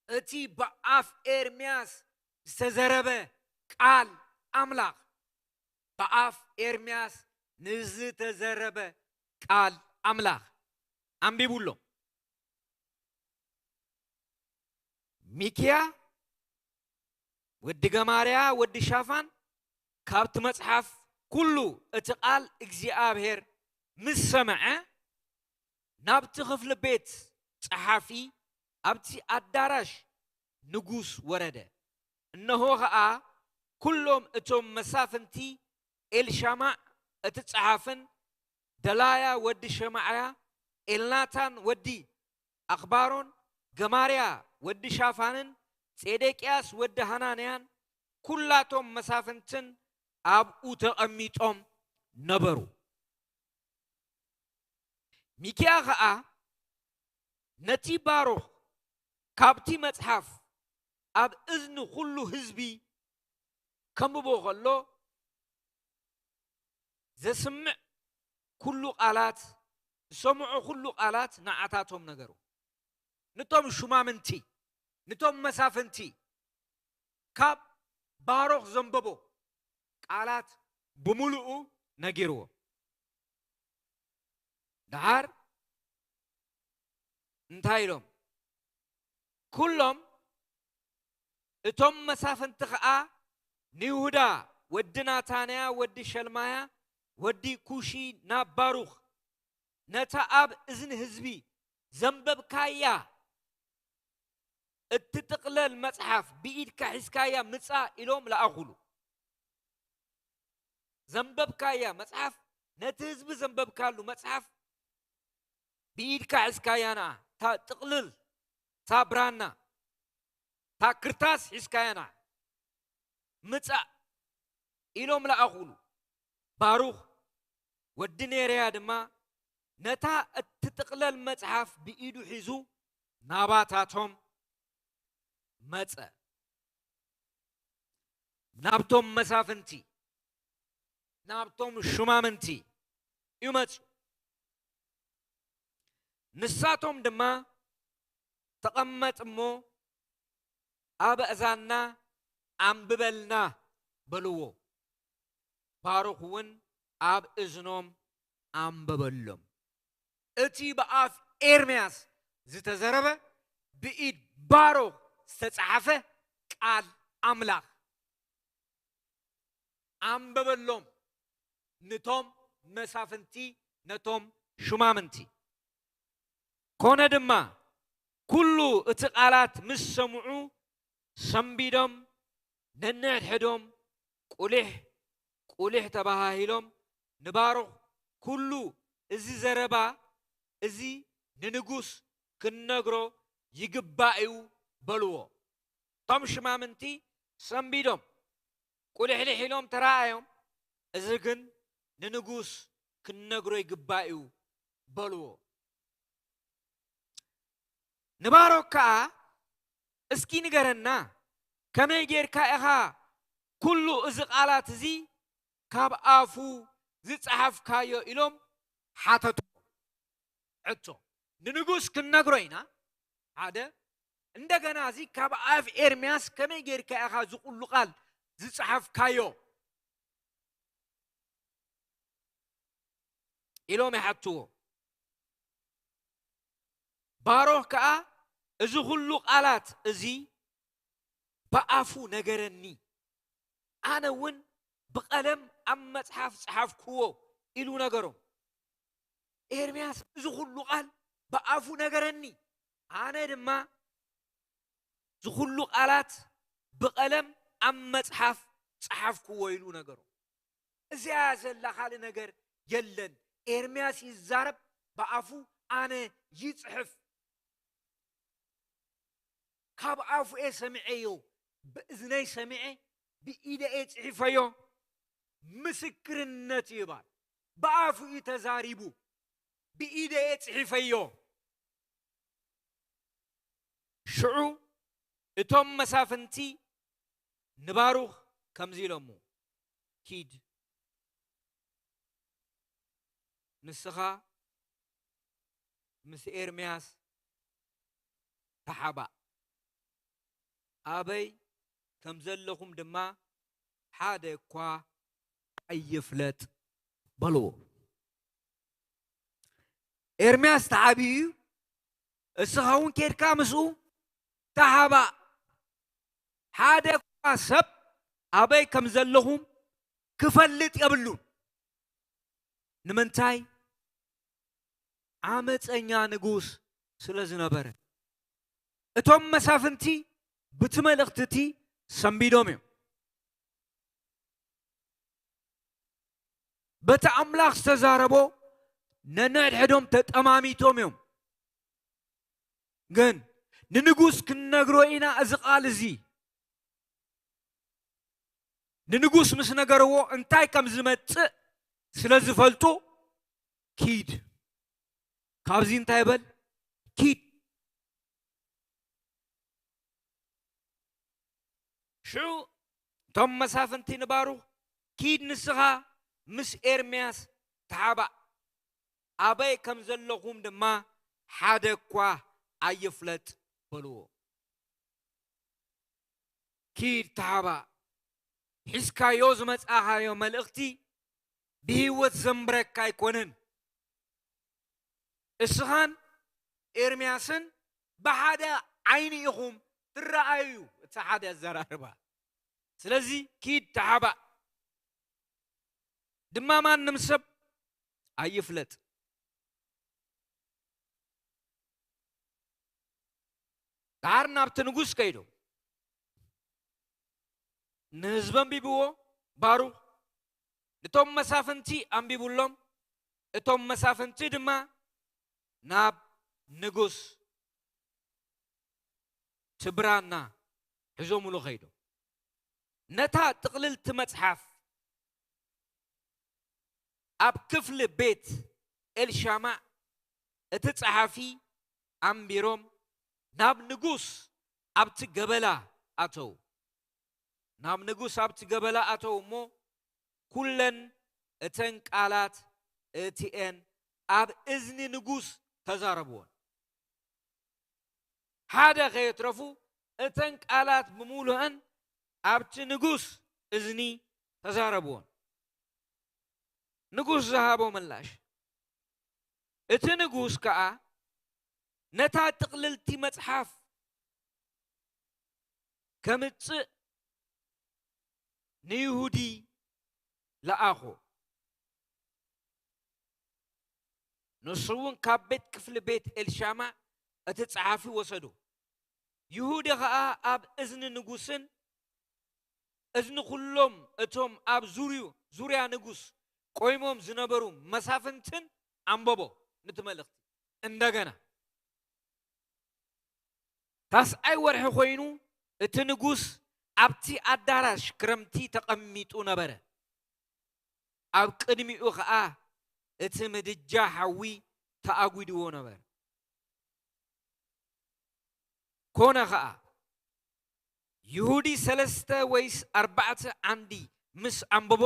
እቲ በአፍ ኤርምያስ ዝተዘረበ ቃል አምላኽ በአፍ ኤርምያስ ንዝተዘረበ ቃል አምላኽ አንቢቡሎም ሚክያ ወዲ ገማርያ ወዲ ሻፋን ካብቲ መጽሓፍ ኩሉ እቲ ቃል እግዚአብሔር ምስ ሰምዐ ናብቲ ክፍሊ ቤት ጸሓፊ ኣብቲ አዳራሽ ንጉስ ወረደ እነሆ ኸዓ ኩሎም እቶም መሳፍንቲ ኤልሻማዕ እቲ ጸሓፍን ደላያ ወዲ ሸማዕያ ኤልናታን ወዲ አኽባሮን ገማርያ ወዲ ሻፋንን ጼዴቅያስ ወዲ ሃናንያን ኩላቶም መሳፍንትን ኣብኡ ተቐሚጦም ነበሩ ሚክያ ኸዓ ነቲ ባሮኽ ካብቲ መጽሓፍ ኣብ እዝኒ ኩሉ ህዝቢ ከምቦ ከሎ ዘስምዕ ኩሉ ቃላት ዝሰምዑ ኩሉ ቃላት ንዓታቶም ነገሩ ንቶም ሹማምንቲ ንቶም መሳፍንቲ ካብ ባሮኽ ዘንበቦ ቃላት ብምሉኡ ነጊርዎ ዳር እንታይ ኢሎም ኩሎም እቶም መሳፍንቲ ኸዓ ንይሁዳ ወዲ ናታንያ ወዲ ሸልማያ ወዲ ኩሺ ናብ ባሩኽ ነታ ኣብ እዝኒ ህዝቢ ዘንበብካያ እትጥቅለል መጽሐፍ ብኢድካ ሒዝካያ ምጻ ኢሎም ለኣኹሉ ዘንበብካያ መጽሐፍ ነቲ ህዝቢ ዘንበብካሉ መጽሐፍ ብኢድካ ሒዝካያና ታ ጥቅልል ታ ብራና ታ ክርታስ ሒዝካያና ምጻ ኢሎም ለኣኹሉ ባሩኽ ወዲ ኔርያ ድማ ነታ እትጥቅለል መጽሐፍ ብኢዱ ሒዙ ናባታቶም መጸ ናብቶም መሳፍንቲ ናብቶም ሹማምንቲ ይመጹ ንሳቶም ድማ ተቐመጥሞ ኣብ እዛና አንብበልና በልዎ ባሮኽ እውን ኣብ እዝኖም አንበበሎም እቲ በአፍ ኤርምያስ ዝተዘረበ ብኢድ ባሮኽ ዝተጻሕፈ ቃል አምላኽ አንበበሎም ንቶም መሳፍንቲ ነቶም ሹማምንቲ ኮነ ድማ ኩሉ እቲ ቃላት ምስ ሰምዑ ሰንቢዶም ነንሕድሕዶም ቁሊሕ ተባሂሎም ንባሮኽ ኩሉ እዚ ዘረባ እዚ ንንጉስ ክነግሮ ይግባእ በልዎ ቶም ሽማምንቲ ሰንቢዶም ቁልሕልሕ ኢሎም ተራእዮም እዚ ግን ንንጉስ ክነግሮ ይግባእ በልዎ ንባሮኽ ከዓ እስኪ ንገረና ከመይ ጌርካ ኢኻ ኩሉ እዚ ቃላት እዚ ካብ ኣፉ ዝጸሓፍካዮ ኢሎም ሓተቱ ዕቶ ንንጉስ ክነግሮ ኢና ሓደ እንደገና እዚ ካብ ኣፍ ኤርምያስ ከመይ ጌርካ ኢኻ ዝቁሉ ቃል ዝጸሓፍካዮ ኢሎም ይሓትዎ ባሮኽ ከዓ እዚ ኩሉ ቃላት እዚ በአፉ ነገረኒ አነ እውን በቀለም ኣብ መጽሐፍ ጻሕፍክዎ ኢሉ ነገሮም ኤርምያስ እዚ ኩሉ ቃል በአፉ ነገረኒ አነ ድማ እዚ ኩሉ ቃላት በቀለም ኣብ መጽሐፍ ጻሕፍክዎ ኢሉ ነገሮም እዚያ ዘላ ካልእ ነገር የለን ኤርምያስ ይዛረብ በአፉ አነ ይጽሕፍ ካብ አፉኤ ሰሚዐዮ በእዝነይ ሰሚዐ ብኢደኤ ጽሒፈዮ ምስክርነት ይባል በአፉ ተዛሪቡ ብኢደኤ ጽሒፈዮ ሽዑ እቶም መሳፍንቲ ንባሩኽ ከምዚ ኢሎሙ ኪድ ንስኻ ምስ ኤርምያስ ተሓባእ አበይ ከም ዘለኹም ድማ ሓደ እኳ ኣይፍለጥ በልዎ ኤርምያስ ተዓቢዩ እስኻ እውን ኬድካ ምስኡ ተሓባእ ሓደ እኳ ሰብ አበይ ከም ዘለኹም ክፈልጥ የብሉን ንምንታይ ዓመፀኛ ንጉስ ስለ ዝነበረ እቶም መሳፍንቲ በቲ መልእኽቲ ሰንቢዶም እዮም በቲ አምላኽ ዝተዛረቦ ነንሕድሕዶም ተጠማሚቶም እዮም ግን ንንጉስ ክንነግሮ ኢና እዚ ቃል እዚ ንንጉስ ምስ ነገርዎ እንታይ ከም ዝመጽእ ስለ ዝፈልጡ ኪድ ካብዚ እንታይ በል ኪድ ሽዑ እቶም መሳፍንቲ ንባሩኽ ኪድ ንስኻ ምስ ኤርምያስ ተሓባእ አበይ ከም ዘለኹም ድማ ሓደ እኳ ኣይፍለጥ በልዎ ኪድ ተሓባእ ሒዝካዮ ዝመጻኻዮ መልእኽቲ ብህይወት ዘምብረካ ኣይኮነን እስኻን ኤርምያስን ብሓደ ዓይኒ ኢኹም ትረአዩ እቲ ሓደ ኣዘራርባ ስለዚ ኪድ ተሓባእ ድማ ማንም ሰብ ኣይፍለጥ ዳር ናብቲ ንጉስ ከይዶ ንህዝቢ አንቢብዎ ባሩኽ እቶም መሳፍንቲ አንቢቡሎም እቶም መሳፍንቲ ድማ ናብ ንጉስ ትብራና ሒዞምሉ ኸይዶ ነታ ጥቕልልቲ መጽሓፍ ኣብ ክፍሊ ቤት ኤልሻማዕ እቲ ጸሓፊ ኣንቢሮም ናብ ንጉስ ኣብቲ ገበላ ኣተው ናብ ንጉስ ኣብቲ ገበላ ኣተው እሞ ኩለን እተን ቃላት እቲአን ኣብ እዝኒ ንጉስ ተዛረብዎን ሓደ ኸየትረፉ እተን ቃላት ብምሉአን ኣብቲ ንጉስ እዝኒ ተዛረብዎን ንጉስ ዝሃቦ ምላሽ እቲ ንጉስ ከዓ ነታ ጥቕልልቲ መጽሓፍ ከምጽእ ንይሁዲ ለኣኾ ንሱ እውን ካብ ቤት ክፍሊ ቤት ኤልሻማዕ እቲ ጸሓፊ ወሰዶ ይሁዲ ከዓ ኣብ እዝኒ ንጉስን እዝኒ ኩሎም እቶም ኣብ ዙርያ ንጉስ ቆይሞም ዝነበሩ መሳፍንትን አንበቦ ነቲ መልእኽቲ እንደገና ታስዓይ ወርሒ ኮይኑ እቲ ንጉስ ኣብቲ ኣዳራሽ ክረምቲ ተቐሚጡ ነበረ ኣብ ቅድሚኡ ከዓ እቲ ምድጃ ሓዊ ተኣጉድዎ ነበር ኮነ ከዓ ይሁዲ 3 ወይስ 4 ዓንዲ ምስ አንብቦ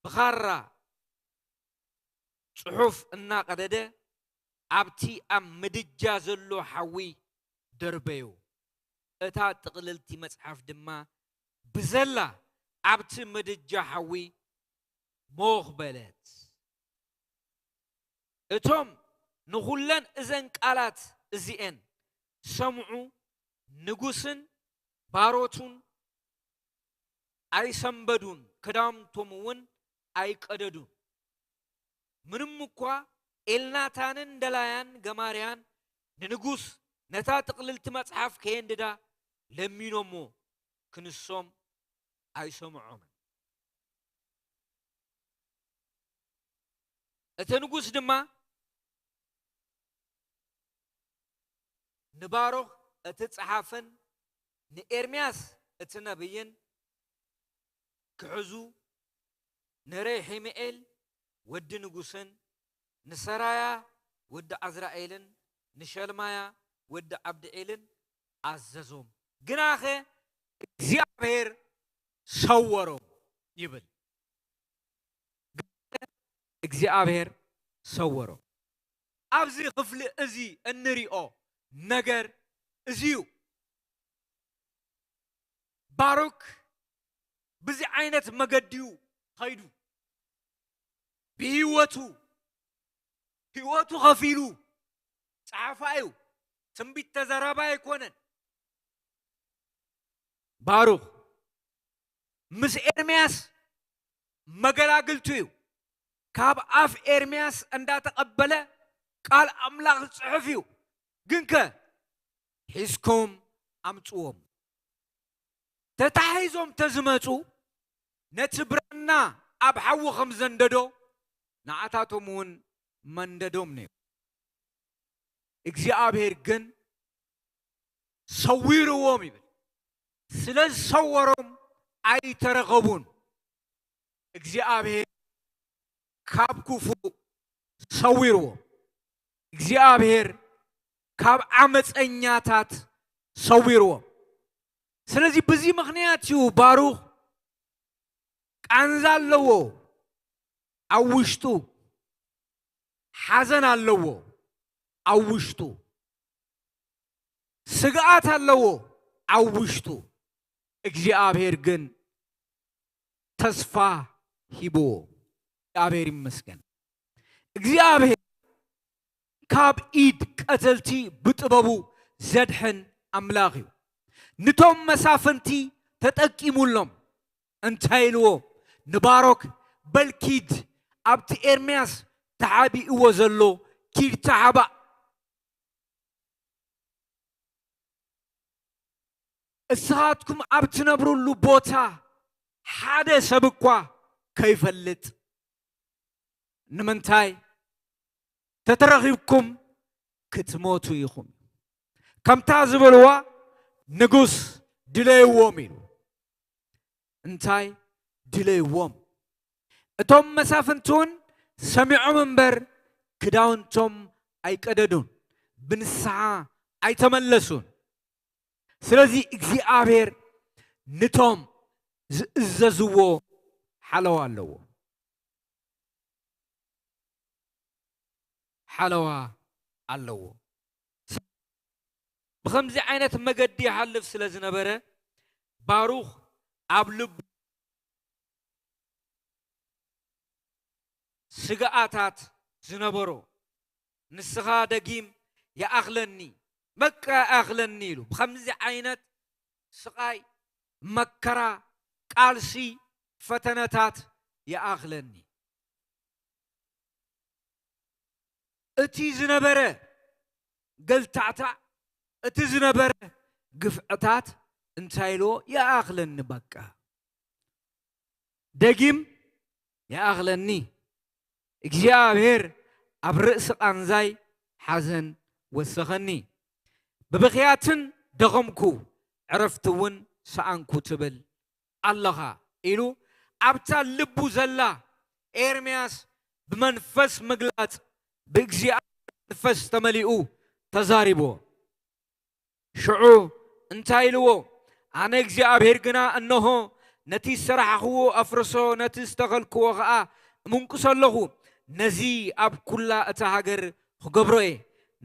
ብኻራ ጽሑፍ እናቀደደ ኣብቲ ኣብ ምድጃ ዘሎ ሓዊ ደርበዩ እታ ጥቕልልቲ መጽሓፍ ድማ ብዘላ ኣብቲ ምድጃ ሓዊ ሞኽ በለት እቶም ንኹለን እዘን ቃላት እዚአን ሰምዑ ንጉስን ባሮቱን አይሰንበዱን ክዳውንቶም እውን አይቀደዱን ምንም እንኳ ኤልናታንን ደላያን ገማርያን ንንጉስ ነታ ጥቅልልቲ መጽሐፍ ከየንድዳ ለሚኖሞ ክንሶም አይሰምዖም እቲ ንጉስ ድማ ንባሮኽ እቲ ጸሓፈን ንኤርምያስ እቲ ነብይን ክሕዙ ንሬሒምኤል ወዲ ንጉስን ንሰራያ ወዲ ዓዝራኤልን ንሸልማያ ወዲ ዓብድኤልን አዘዞም ግናኸ እግዚአብሔር ሰወሮም ይብል እግዚአብሔር ሰወሮም ኣብዚ ክፍሊ እዚ እንሪኦ ነገር እዚዩ ባሮክ በዚ ዓይነት መገዲው ኸይዱ ብህይወቱ ኸፊሉ ጸሓፋዩ ትንቢት ተዘረባ አይኮነን ባሮክ ምስ ኤርምያስ መገላግልቱ እዩ ካብ አፍ ኤርምያስ እንዳተቀበለ ቃል አምላክ ጽሑፍ እዩ ግንከ ሒዝኩም አምጽዎም ተታሒዞም ተዝመጹ ነቲ ብራና ኣብ ሓዊ ከም ዘንደዶ ንዓታቶም እውን መንደዶም ነይሩ እግዚአብሔር ግን ሰዊርዎም ይብል ስለዝሰወሮም አይተረኸቡን እግዚአብሔር ካብ ክፉ ሰዊርዎም እግዚአብሔር ካብ ዓመፀኛታት ሰዊርዎም ስለዚህ በዚህ ምክንያት እዩ ባሩኽ ቃንዛ ኣለዎ ኣብ ውሽጡ ሓዘን ኣለዎ ኣብ ውሽጡ ስግኣት ኣለዎ ኣብ ውሽጡ እግዚአብሔር ግን ተስፋ ሂብዎ እግዚአብሔር ይመስገን እግዚአብሔር ካብ ኢድ ቀተልቲ ብጥበቡ ዘድሕን አምላኽ እዩ ንቶም መሳፍንቲ ተጠቂሙሎም እንታይ ኢልዎ ንባሮክ በልኪድ ኣብቲ ኤርምያስ ተዓቢእዎ ዘሎ ኪድ ተዓባእ እስኻትኩም ኣብ ትነብሩሉ ቦታ ሓደ ሰብ እኳ ከይፈልጥ ንምንታይ ተተረኺብኩም ክትሞቱ ኢኹም ከምታ ዝበልዋ ንጉስ ድለይዎም ኢሉ እንታይ ድለይዎም እቶም መሳፍንቱን ሰሚዖም እምበር ክዳውንቶም አይቀደዱን ብንስሓ አይተመለሱን ስለዚህ እግዚአብሔር ንቶም ዝእዘዝዎ ሓለዋ ኣለዎ ሓለዋ ኣለዎ بخمس عينات مجدي حلف سلازنا برا باروخ عبلب سجاعات زنبرو نسخة دقيم يا أغلني مكة أغلني له بخمس عينات سقاي مكرا قالسي فتنتات يا أغلني اتي زنبرا قلت تعتع اتزنبر قفعتات انتايلو يا اغلن بقى دقيم يا اغلني እግዚአብሔር ኣብ ርእሲ ቃንዛይ ሓዘን ወሰኸኒ በበኺያትን ደኸምኩ ዕረፍትውን ሰኣንኩ ትብል ኣለኻ ኢሉ ኣብታ ልቡ ዘላ ኤርምያስ ብመንፈስ ምግላጽ ብእግዚአብሔር መንፈስ ተመሊኡ ተዛሪቦ ሽዑ እንታይ ኢልዎ ኣነ እግዚአብሔር ግና እነሆ ነቲ ስራሕኽዎ ኣፍርሶ ነቲ ዝተኸልክዎ ከዓ እምንኩስ ኣለኹ ነዚ ኣብ ኩላ እታ ሃገር ክገብሮ እየ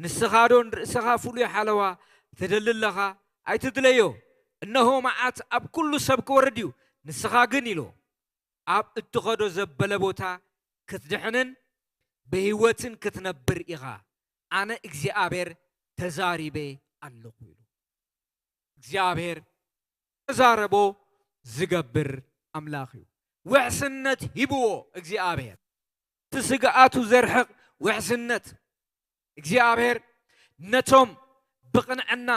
ንስኻ ዶ ንርእስኻ ፍሉይ ሓለዋ ትደልለኻ ኣይትድለዮ እነሆ መዓት ኣብ ኩሉ ሰብ ክወርድ እዩ ንስኻ ግን ኢሎ ኣብ እትኸዶ ዘበለ ቦታ ክትድሕንን ብህይወትን ክትነብር ኢኻ ኣነ እግዚአብሔር ተዛሪቤ ኣለኹ ኢሉ እግዚአብሔር ተዛረቦ ዝገብር አምላኽ እዩ ውሕስነት ሂብዎ እግዚአብሔር ትስግኣቱ ዘርሕቕ ውሕስነት እግዚአብሔር ነቶም ብቕንዕና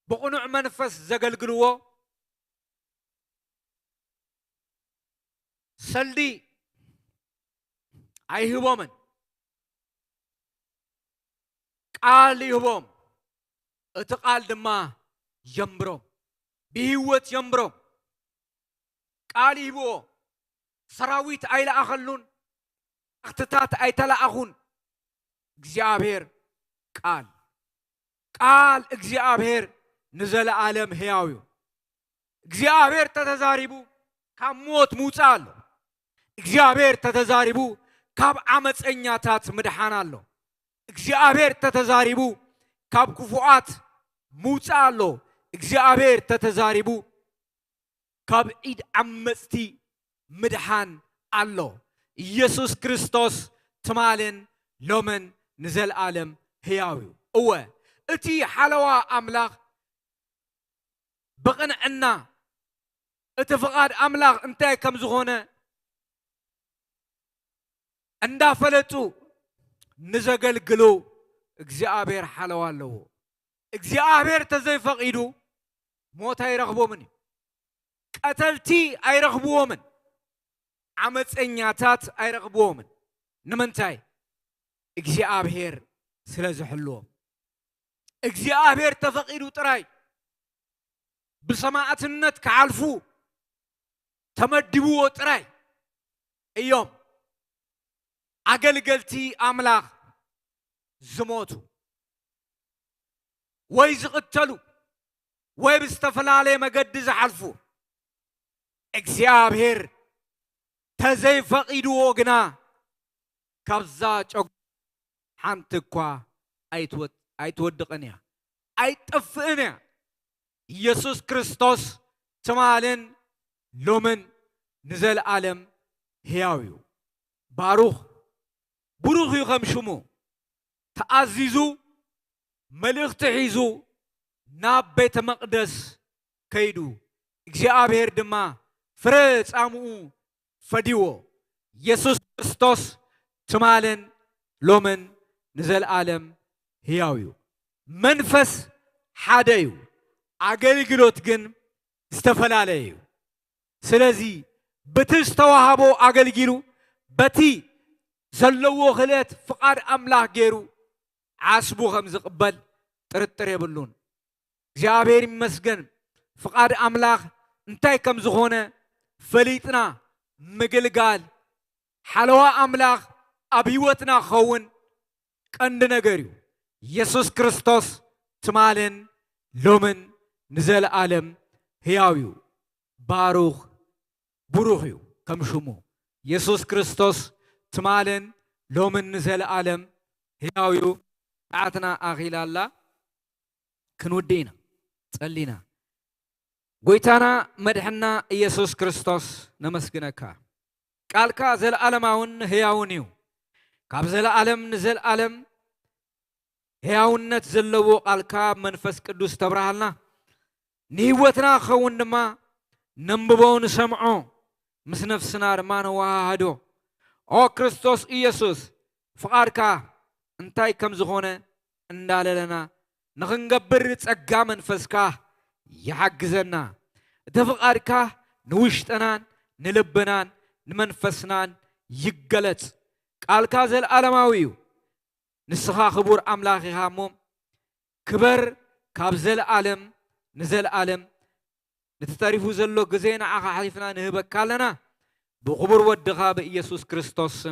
بقنوع منفس زغلغلو سلدي ايهبومن قال يهبوم اتقال دما يمبرو بهوت يمبرو قال يهبو سراويت ايلا اخلون اختتات ايتلا اخون እግዚአብሔር ቃል እግዚአብሔር نزل عالم هياويو እግዚአብሔር ተተዛሪቡ ካብ ሞት ሙጻሎ እግዚአብሔር ተተዛሪቡ ካብ አመፀኛታት ምድሓን ኣሎ እግዚአብሔር ተተዛሪቡ ካብ ክፉአት ሙጻሎ እግዚአብሔር ተተዛሪቡ ካብ ኢድ አመጽቲ ምድሓን ኣሎ ኢየሱስ ክርስቶስ ትማልን ሎመን نزل عالم هياويو እወ እቲ ሓለዋ አምላኽ بقنعنا اتفقاد أملاك انتاي كم زغونة اندا فلتو نزغل قلو اكزيابير حلوالو اكزيابير تزي فقيدو موت اي رغبو مني قتلتي اي رغبو من عمت انياتات اي رغبو من نمنتاي اكزيابير سلازو حلو اكزيابير تفقيدو تراي بسماعتنت كعلفو تمدبو تراي ايوم اقلقلتي املاك زموتو ويزقتلو ويبستفلالي مقدز حلفو اكزيابير تزي فقيدو وقنا كبزاج حانتكوا ايتودقنيا ايتفقنيا ኢየሱስ ክርስቶስ ተማልን ሎምን ንዘል ዓለም ሕያው እዩ ብሩኽ እዩ ከም ሽሙ ተኣዚዙ መልእኽቲ ሒዙ ናብ ቤተ መቕደስ ከይዱ እግዚአብሔር ድማ ፍረ ጻምኡ ፈዲዎ ኢየሱስ ክርስቶስ ተማልን ሎምን ንዘል ዓለም ሕያው እዩ መንፈስ ሓደ እዩ አገልግሎት ግን ዝተፈላላዩ ስለዚህ በተስተዋሃቦ አገልግሉ በቲ ዘለዎ ኽለት ፍቃድ አምላክ ገይሩ ዓስቡ ከም ዝቅበል ጥርጥር የብሉን እግዚአብሔር ይመስገን ፍቃድ አምላክ እንታይ ከም ዝኾነ ፈሊጥና ምግልጋል ሓለዋ አምላክ ኣብ ህይወትና ኸውን ቀንድ ነገር እዩ ኢየሱስ ክርስቶስ ትማልን ሎምን نزل عالم هياويو بروخيو كم شمو يسوع كريستوس تمالن لومن نزل عالم هياويو عتنا أخيل الله كنودينا تقلينا قويتانا مدحنا يسوع كريستوس نمسكنك قالك زل عالم عون هياونيو كاب زل عالم نزل عالم هياونت زلو قالك منفس قدوس تبرهلنا نيوتنا خون ما نمبون سمعو مس نفسنا رمان واحدو او كريستوس إيسوس فقاركا انتاي كم زغونة انداللنا نغنقبر تسقا منفسكا يحقزنا تفقاركا نوشتنان نلبنان نمنفسنان يقلت قالكا زل عالماويو نسخا خبور أملاخي هاموم كبر كابزل عالم نزل عالم نتتعرفوا زلو جزينا عخا حليفنا نهبك كالنا بخبر ودخا بإيسوس كريستوس